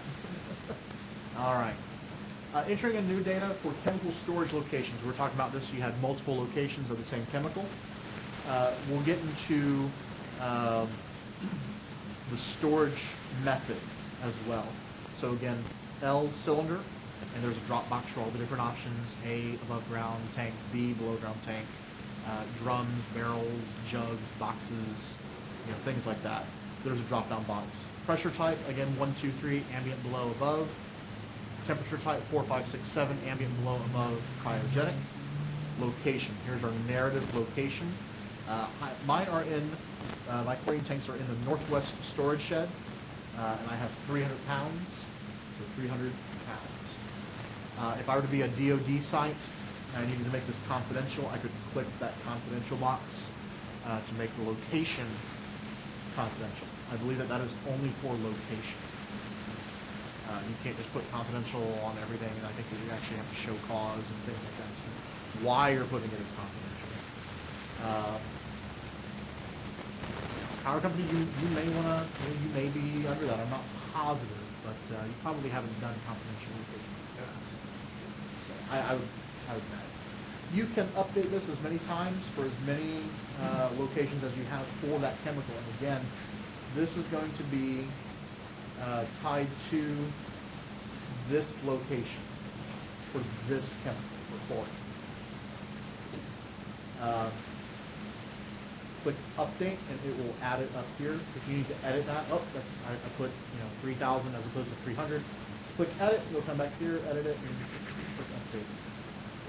All right. Entering in new data for chemical storage locations. We're talking about this. You had multiple locations of the same chemical. We'll get into the storage method as well. So again, L cylinder, and there's a drop box for all the different options. A, above ground tank. B, below ground tank. Drums, barrels, jugs, boxes, things like that. There's a drop down box. Pressure type, again, 1, 2, 3, ambient, below, above. Temperature type, 4, 5, 6, 7, ambient, below, above, cryogenic. Location, here's our narrative location. Mine are in, my chlorine tanks are in the northwest storage shed, and I have 300 pounds, so 300 pounds. If I were to be a DOD site, and I needed to make this confidential, I could click that confidential box to make the location confidential. I believe that is only for location. You can't just put confidential on everything, and I think that you actually have to show cause and things like that. So why you're putting it as confidential. Power company, you may want to, you may be under that. I'm not positive, but you probably haven't done confidential location. So I would bet. You can update this as many times for as many locations as you have for that chemical. And again, this is going to be tied to this location for this chemical, for chlorine. Click update and it will add it up here. If you need to edit that, I put 3,000 as opposed to 300. Click edit, you'll come back here, edit it, and click update.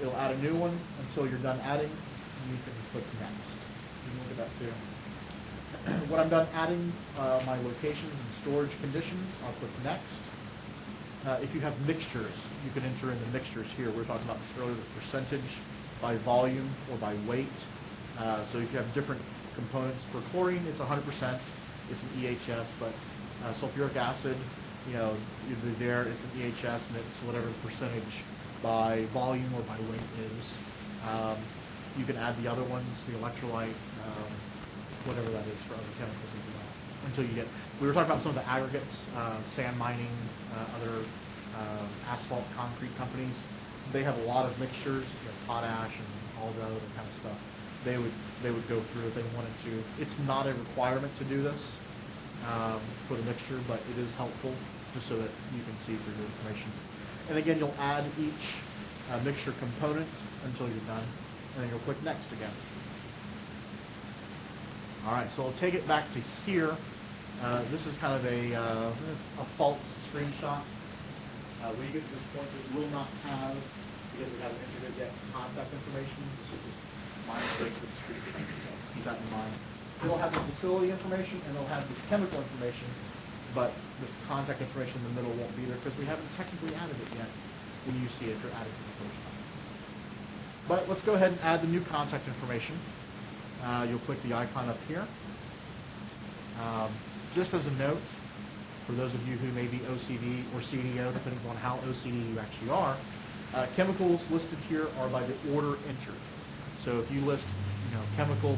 It'll add a new one until you're done adding, and you can click next. You can look at that too. When I'm done adding my locations and storage conditions, I'll click next. If you have mixtures, you can enter in the mixtures here. We were talking about this earlier, the percentage by volume or by weight. So if you have different components for chlorine, it's 100%. It's an EHS, but sulfuric acid, either there, it's an EHS, and it's whatever the percentage by volume or by weight is. You can add the other ones, the electrolyte, whatever that is for other chemicals as well, until you get We were talking about some of the aggregates, sand mining, other asphalt, concrete companies. They have a lot of mixtures, potash and all the other kind of stuff. They would go through if they wanted to. It's not a requirement to do this for the mixture, but it is helpful just so that you can see through the information. And again, you'll add each mixture component until you're done, and then you'll click next again. All right, so I'll take it back to here. This is kind of a false screenshot. When you get to this point, it will not have, because we haven't entered it yet, contact information. This is just my mistake with the screenshot, so keep that in mind. It'll have the facility information and it'll have the chemical information, but this contact information in the middle won't be there because we haven't technically added it yet. When you see it, you're adding it for the first time. But let's go ahead and add the new contact information. You'll click the icon up here. Just as a note, for those of you who may be OCD or CDO, depending on how OCD you actually are, chemicals listed here are by the order entered. So if you list, chemical,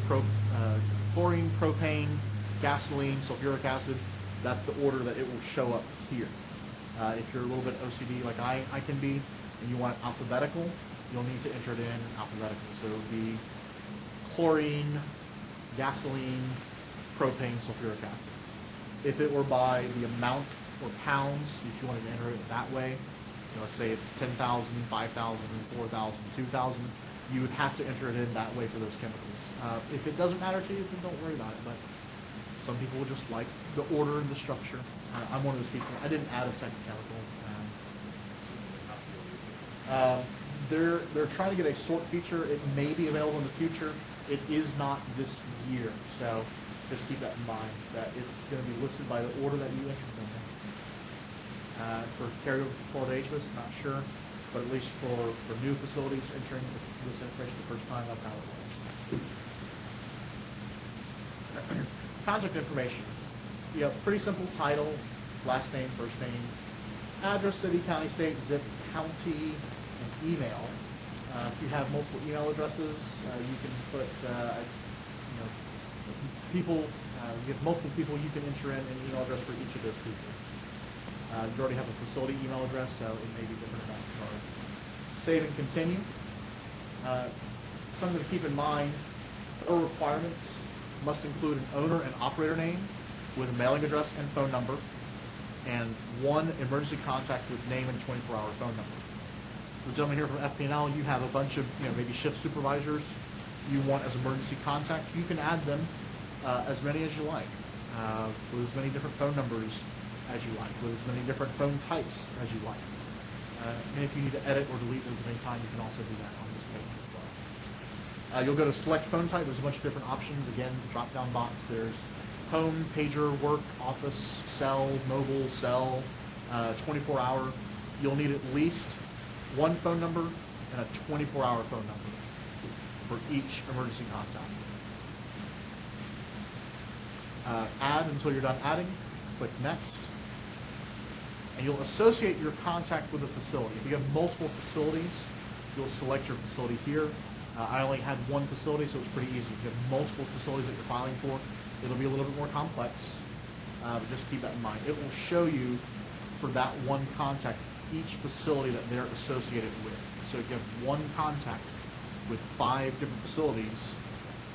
chlorine, propane, gasoline, sulfuric acid, that's the order that it will show up here. If you're a little bit OCD like I can be, and you want alphabetical, you'll need to enter it in alphabetical. So it would be chlorine, gasoline, propane, sulfuric acid. If it were by the amount or pounds, if you wanted to enter it that way, let's say it's 10,000, 5,000, 4,000, 2,000, you would have to enter it in that way for those chemicals. If it doesn't matter to you, then don't worry about it, but some people will just like the order and the structure. I'm one of those people. I didn't add a second chemical. They're trying to get a sort feature. It may be available in the future. It is not this year, so just keep that in mind, that it's going to be listed by the order that you entered them in. For carryover for Florida HBIS, not sure, but at least for new facilities entering this information the first time, that's how it was. Contact information. You have pretty simple title, last name, first name, address, city, county, state, zip, county, and email. If you have multiple email addresses, you can put, people, you have multiple people, you can enter in an email address for each of those people. You already have a facility email address, so it may be different in that regard. Save and continue. Something to keep in mind, our requirements must include an owner and operator name with a mailing address and phone number, and one emergency contact with name and 24-hour phone number. The gentleman here from FP&L, you have a bunch of, maybe shift supervisors you want as emergency contact. You can add them as many as you like, with as many different phone numbers as you like, with as many different phone types as you like. And if you need to edit or delete those at any time, you can also do that on this page as well. You'll go to select phone type. There's a bunch of different options. Again, the drop-down box. There's home, pager, work, office, cell, mobile, cell, 24-hour. You'll need at least one phone number and a 24-hour phone number for each emergency contact. Add until you're done adding. Click next. And you'll associate your contact with a facility. If you have multiple facilities, you'll select your facility here. I only had one facility, so it's pretty easy. If you have multiple facilities that you're filing for, it'll be a little bit more complex, but just keep that in mind. It will show you, for that one contact, each facility that they're associated with. So if you have one contact with 5 different facilities,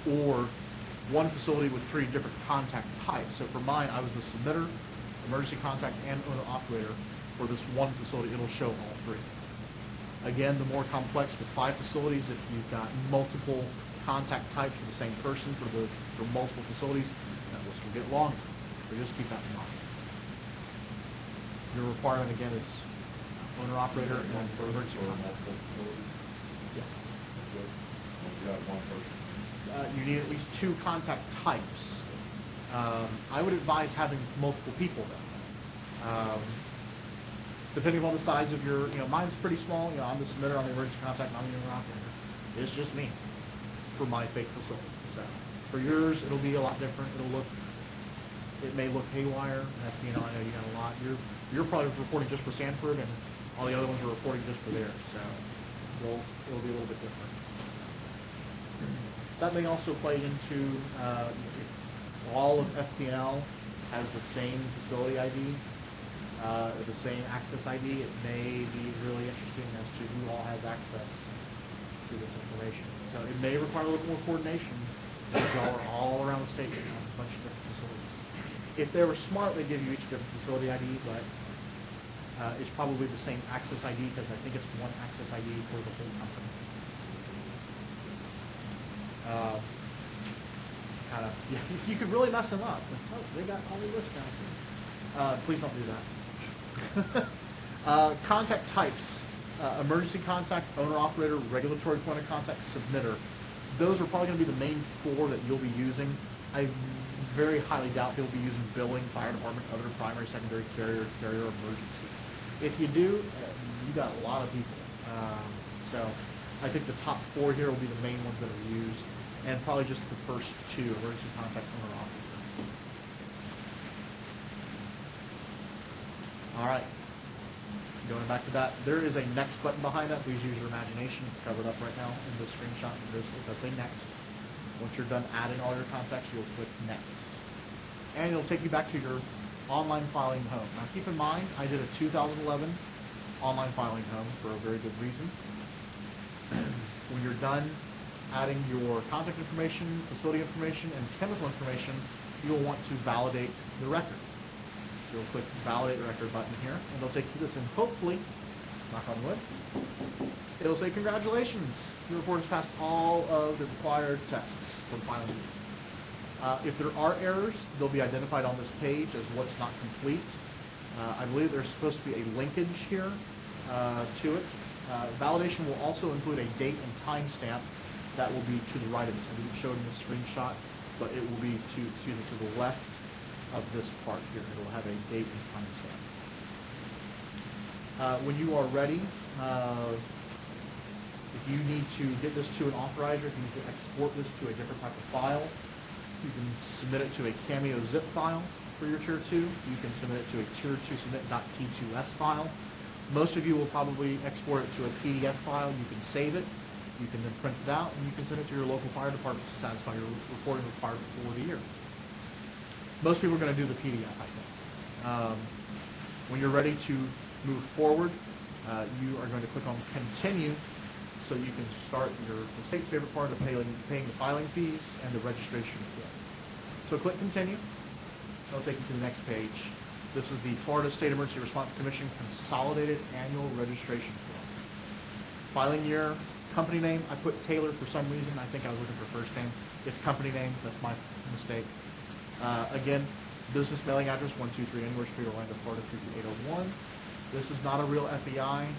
or one facility with 3 different contact types. So for mine, I was the submitter, emergency contact, and owner-operator. For this one facility, it'll show all 3. Again, the more complex with 5 facilities, if you've got multiple contact types for the same person for multiple facilities, that list will get longer. So just keep that in mind. Your requirement, again, is owner-operator and for emergency contact. Yes. You got one person. You need at least 2 contact types. I would advise having multiple people though. Depending on the size of your, mine's pretty small. I'm the submitter, I'm the emergency contact, I'm the owner-operator. It's just me for my fake facility. So for yours, it'll be a lot different. It may look haywire. I know you got a lot. You're probably reporting just for Sanford, and all the other ones are reporting just for theirs. So it'll be a little bit different. That may also play into all of FP&L has the same facility ID, or the same access ID, it may be really interesting as to who all has access to this information. So it may require a little more coordination because y'all are all around the state on a bunch of different facilities. If they were smart, they'd give you each different facility ID, but it's probably the same access ID because I think it's one access ID for the whole company. Yeah, you could really mess them up. Oh, they got all the lists now. Please don't do that. Contact types. Emergency contact, owner-operator, regulatory point of contact, submitter. Those are probably going to be the main four that you'll be using. I very highly doubt you'll be using billing, fire department, other primary, secondary, carrier, emergency. If you do, you got a lot of people. So I think the top four here will be the main ones that are used, and probably just the first two, emergency contact, owner-operator. All right. Going back to that, there is a next button behind that. Please use your imagination. It's covered up right now in this screenshot. It does say next. Once you're done adding all your contacts, you'll click next. And it'll take you back to your online filing home. Now keep in mind, I did a 2011 online filing home for a very good reason. When you're done adding your contact information, facility information, and chemical information, you'll want to validate the record. You'll click the validate record button here, and they'll take you to this, and hopefully, knock on wood, it'll say congratulations. Your report has passed all of the required tests for the filing. If there are errors, they'll be identified on this page as what's not complete. I believe there's supposed to be a linkage here to it. Validation will also include a date and time stamp that will be to the right of this. I didn't show it in this screenshot, but it will be to the left of this part here. It will have a date and time stamp. When you are ready, if you need to get this to an authorizer, if you need to export this to a different type of file, you can submit it to a Cameo zip file for your Tier 2. You can submit it to a Tier 2 submit.t2s file. Most of you will probably export it to a PDF file. You can save it. You can then print it out, and you can send it to your local fire department to satisfy your reporting requirement for the year. Most people are going to do the PDF, I think. When you're ready to move forward, you are going to click on Continue so you can start the state's favorite part of paying the filing fees and the registration fee. So click Continue. It'll take you to the next page. This is the Florida State Emergency Response Commission Consolidated Annual Registration Form. Filing year, company name, I put Taylor for some reason. I think I was looking for first name. It's company name. That's my mistake. Again, business mailing address, 123 Anywhere Street, Orlando, Florida, 33801. This is not a real FEI.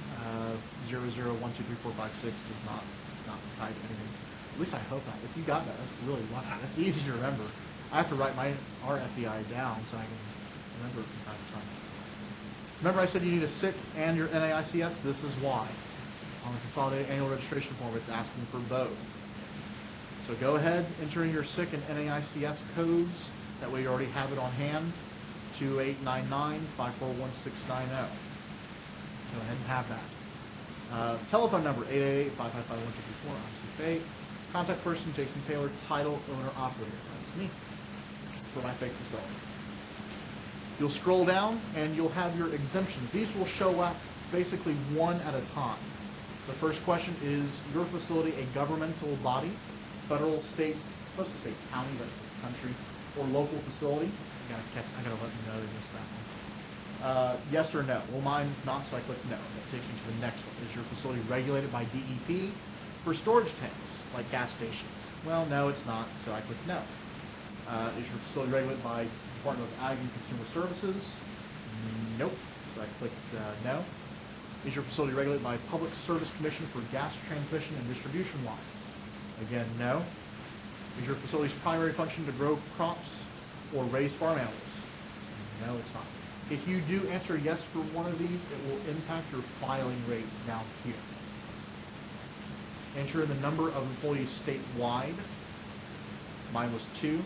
00123456 does not type anything. At least I hope not. If you got that, that's really lucky. That's easy to remember. I have to write our FEI down so I can remember it from time to time. Remember I said you need a SIC and your NAICS? This is why. On the Consolidated Annual Registration Form, it's asking for both. So go ahead, enter in your SIC and NAICS codes. That way you already have it on hand. 2899-541690. Go ahead and have that. Telephone number, 888-555-1234. I'm Steve. Contact person, Jason Taylor. Title, owner, operator. That's me for my fake facility. You'll scroll down and you'll have your exemptions. These will show up basically one at a time. The first question, is your facility a governmental body, federal, state, it's supposed to say county, but it's country, or local facility? I gotta let you know they missed that one. Yes or no? Well, mine's not, so I click no. That takes you to the next one. Is your facility regulated by DEP for storage tanks, like gas stations? Well, no, it's not, so I click no. Is your facility regulated by Department of Ag and Consumer Services? Nope, so I clicked no. Is your facility regulated by Public Service Commission for gas transmission and distribution lines? Again, no. Is your facility's primary function to grow crops or raise farm animals? No, it's not. If you do answer yes for one of these, it will impact your filing rate down here. Enter in the number of employees statewide. Mine was 2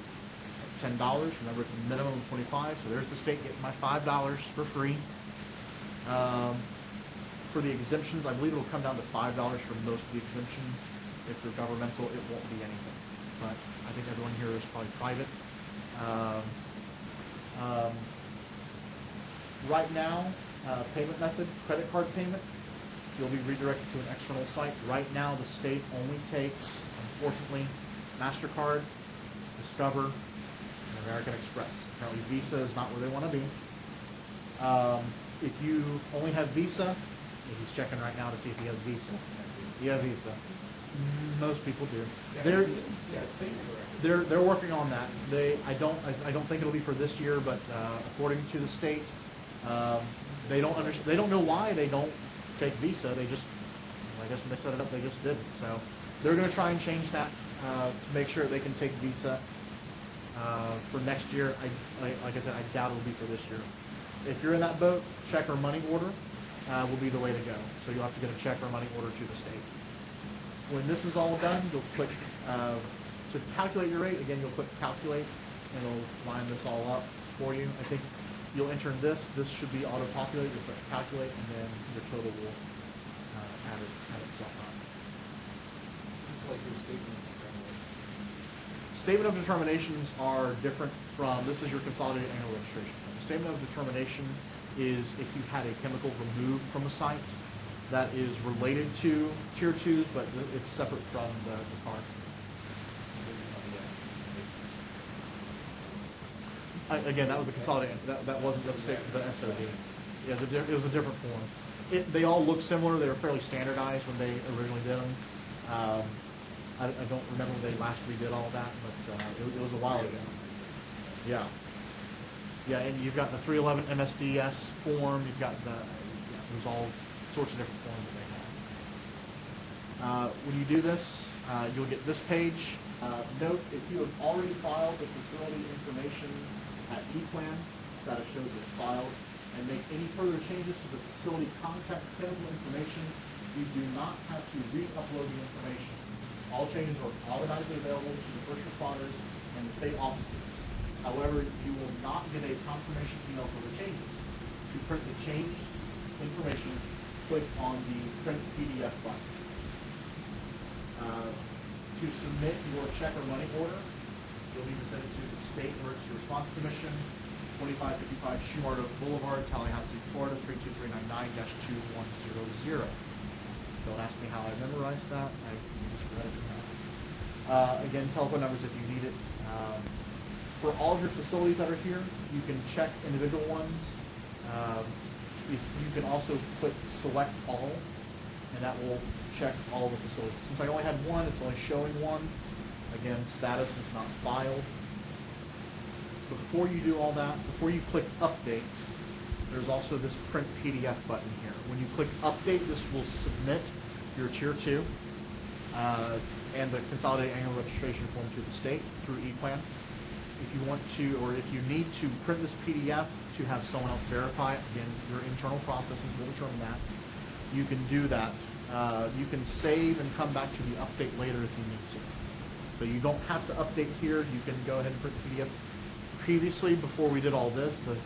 at $10. Remember, it's a minimum of 25, so there's the state getting my $5 for free. For the exemptions, I believe it will come down to $5 for most of the exemptions. If they're governmental, it won't be anything. But I think everyone here is probably private. Right now, payment method, credit card payment, you'll be redirected to an external site. Right now, the state only takes, unfortunately, MasterCard, Discover, and American Express. Apparently Visa is not where they want to be. If you only have Visa, he's checking right now to see if he has Visa. You have Visa. Most people do. They're working on that. I don't think it'll be for this year, but according to the state, they don't know why they don't take Visa. They just, I guess when they set it up, they just didn't. So they're going to try and change that to make sure they can take Visa for next year. Like I said, I doubt it'll be for this year. If you're in that boat, check or money order will be the way to go. So you'll have to get a check or money order to the state. When this is all done, you'll click to calculate your rate. Again, you'll click calculate, and it'll line this all up for you. I think you'll enter in this. This should be auto-populated. You'll click calculate, and then your total will add itself up. This is like your statement of determination. Statement of determinations are different from, this is your consolidated annual registration form. The statement of determination is if you had a chemical removed from a site that is related to tier 2s, but it's separate from the car. Again, that was a consolidated, that wasn't the SOD. Yeah, it was a different form. They all look similar. They were fairly standardized when they originally did them. I don't remember when they last redid all that, but it was a while ago. Yeah. Yeah, and you've got the 311 MSDS form. You've got there's all sorts of different forms that they have. When you do this, you'll get this page. Note, if you have already filed the facility information at ePlan, status shows it's filed, and make any further changes to the facility contact chemical information, you do not have to re-upload the information. All changes are automatically available to the first responders and the state offices. However, you will not get a confirmation email for the changes. To print the changed information, click on the print PDF button. To submit your check or money order, you'll need to send it to the State Emergency Response Commission, 2555 Schumacher Boulevard, Tallahassee, Florida, 32399-2100. Don't ask me how I memorized that. I just read it now. Again, telephone numbers if you need it. For all of your facilities that are here, you can check individual ones. If you can also click select all, and that will check all the facilities. Since I only had one, it's only showing one. Again, status is not filed. Before you do all that, before you click update, there's also this print PDF button here. When you click update, this will submit your tier 2 and the consolidated annual registration form to the state through ePlan. If you want to, or if you need to print this PDF to have someone else verify it, again, your internal processes will determine that. You can do that. You can save and come back to the update later if you need to. So you don't have to update here. You can go ahead and print the PDF. Previously, before we did all this, the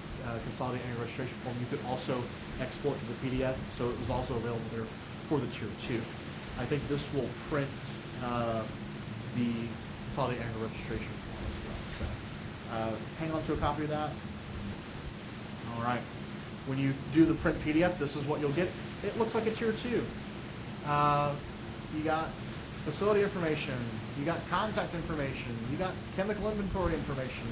consolidated annual registration form, you could also export to the PDF, so it was also available there for the tier 2. I think this will print the consolidated annual registration form as well. So hang on to a copy of that. All right. When you do the print PDF, this is what you'll get. It looks like a tier 2. You got facility information, you got contact information, you got chemical inventory information.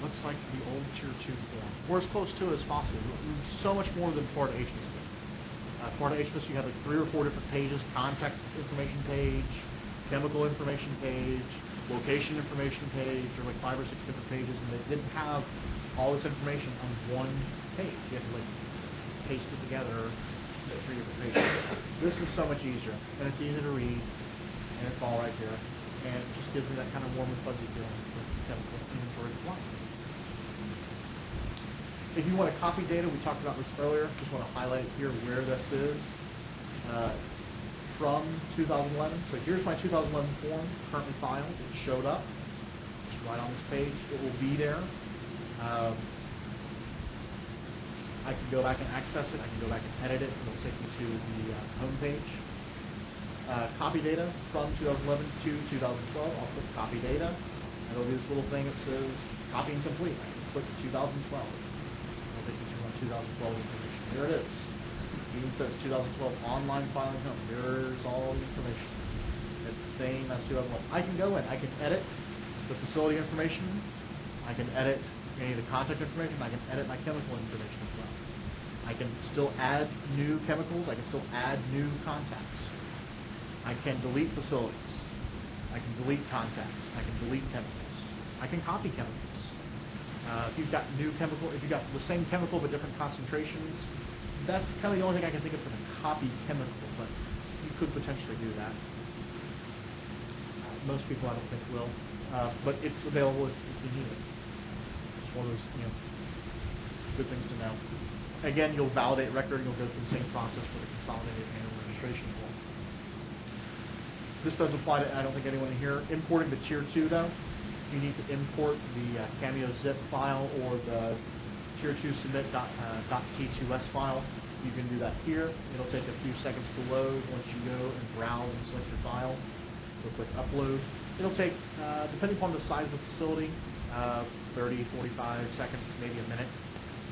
Looks like the old tier 2 form. We're as close to it as possible. So much more than Florida HMIS did. Florida HMIS, you have like 3 or 4 different pages: contact information page, chemical information page, location information page. There were like 5 or 6 different pages, and they didn't have all this information on one page. You have to like paste it together at 3 different pages. This is so much easier, and it's easy to read, and it's all right here, and it just gives me that kind of warm and fuzzy feeling with chemical inventory compliance. If you want to copy data, we talked about this earlier. Just want to highlight here where this is from 2011. So here's my 2011 form currently filed. It showed up. It's right on this page. It will be there. I can go back and access it. I can go back and edit it. It'll take me to the home page. Copy data from 2011 to 2012. I'll click copy data, and it'll be this little thing that says copy and complete. I can click 2012. It'll take you to 2012 information. There it is. It even says 2012 online filing home. There's all the information. It's the same as 2011. I can go in. I can edit the facility information. I can edit any of the contact information. I can edit my chemical information as well. I can still add new chemicals. I can still add new contacts. I can delete facilities. I can delete contacts. I can delete chemicals. I can copy chemicals. If you've got new chemical, if you've got the same chemical but different concentrations, that's kind of the only thing I can think of for the copy chemical, but you could potentially do that. Most people I don't think will, but it's available if you need it. It's one of those, good things to know. Again, you'll validate record, you'll go through the same process for the consolidated annual registration form. This doesn't apply to, I don't think, anyone here. Importing the Tier 2, though, you need to import the Cameo zip file or the Tier 2 submit.t2s file. You can do that here. It'll take a few seconds to load. Once you go and browse and select your file, you'll click upload. It'll take, depending upon the size of the facility, 30, 45 seconds, maybe a minute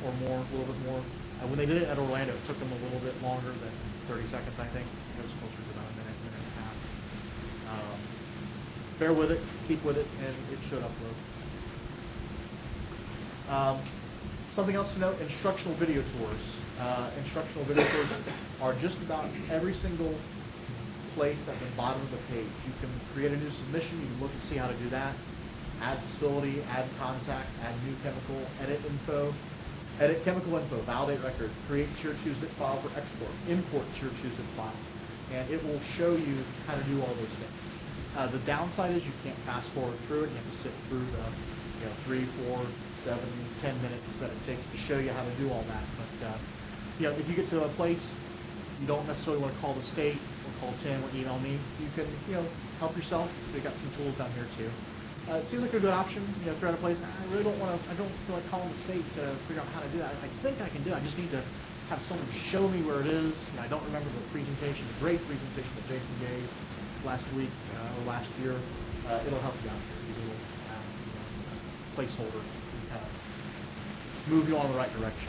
or more, a little bit more. When they did it at Orlando, it took them a little bit longer than 30 seconds, I think. It was closer to about a minute, minute and a half. Bear with it, keep with it, and it should upload. Something else to note, instructional video tours. Instructional video tours are just about every single place at the bottom of the page. You can create a new submission, you can look and see how to do that. Add facility, add contact, add new chemical, edit info, edit chemical info, validate record, create Tier 2 zip file for export, import Tier 2 zip file, and it will show you how to do all those things. The downside is you can't fast forward through it. You have to sit through the 3, 4, 7, 10 minutes that it takes to show you how to do all that. But if you get to a place you don't necessarily want to call the state or call Tim or email me, you can help yourself. They got some tools down here too. It seems like a good option. If you're at a place, I really don't want to. I don't feel like calling the state to figure out how to do that. I think I can do it. I just need to have someone show me where it is. I don't remember the presentation, the great presentation that Jason gave last week or last year. It'll help you out here. Give you a little placeholder and kind of move you on the right direction.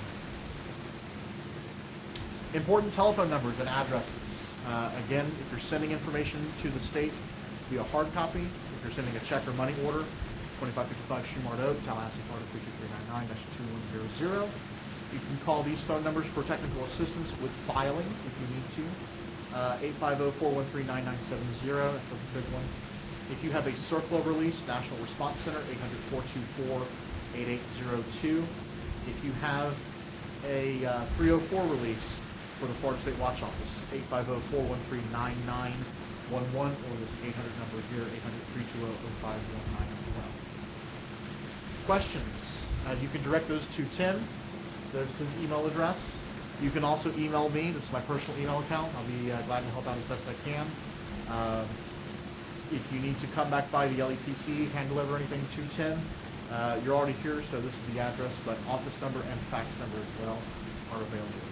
Important telephone numbers and addresses. Again, if you're sending information to the state via hard copy, if you're sending a check or money order, 2555 Shumard Oak, Tallahassee, Florida 32399-2100. You can call these phone numbers for technical assistance with filing if you need to. 850-413-9970, that's a big one. If you have a CERCLA release, National Response Center, 800-424-8802. If you have a 304 release for the Florida State Watch Office, 850-413-9911, or this 800 number here, 800-320-0519 as well. Questions? You can direct those to Tim. There's his email address. You can also email me. This is my personal email account. I'll be glad to help out as best I can. If you need to come back by the LEPC, hand deliver anything to Tim, you're already here, so this is the address, but office number and fax number as well are available.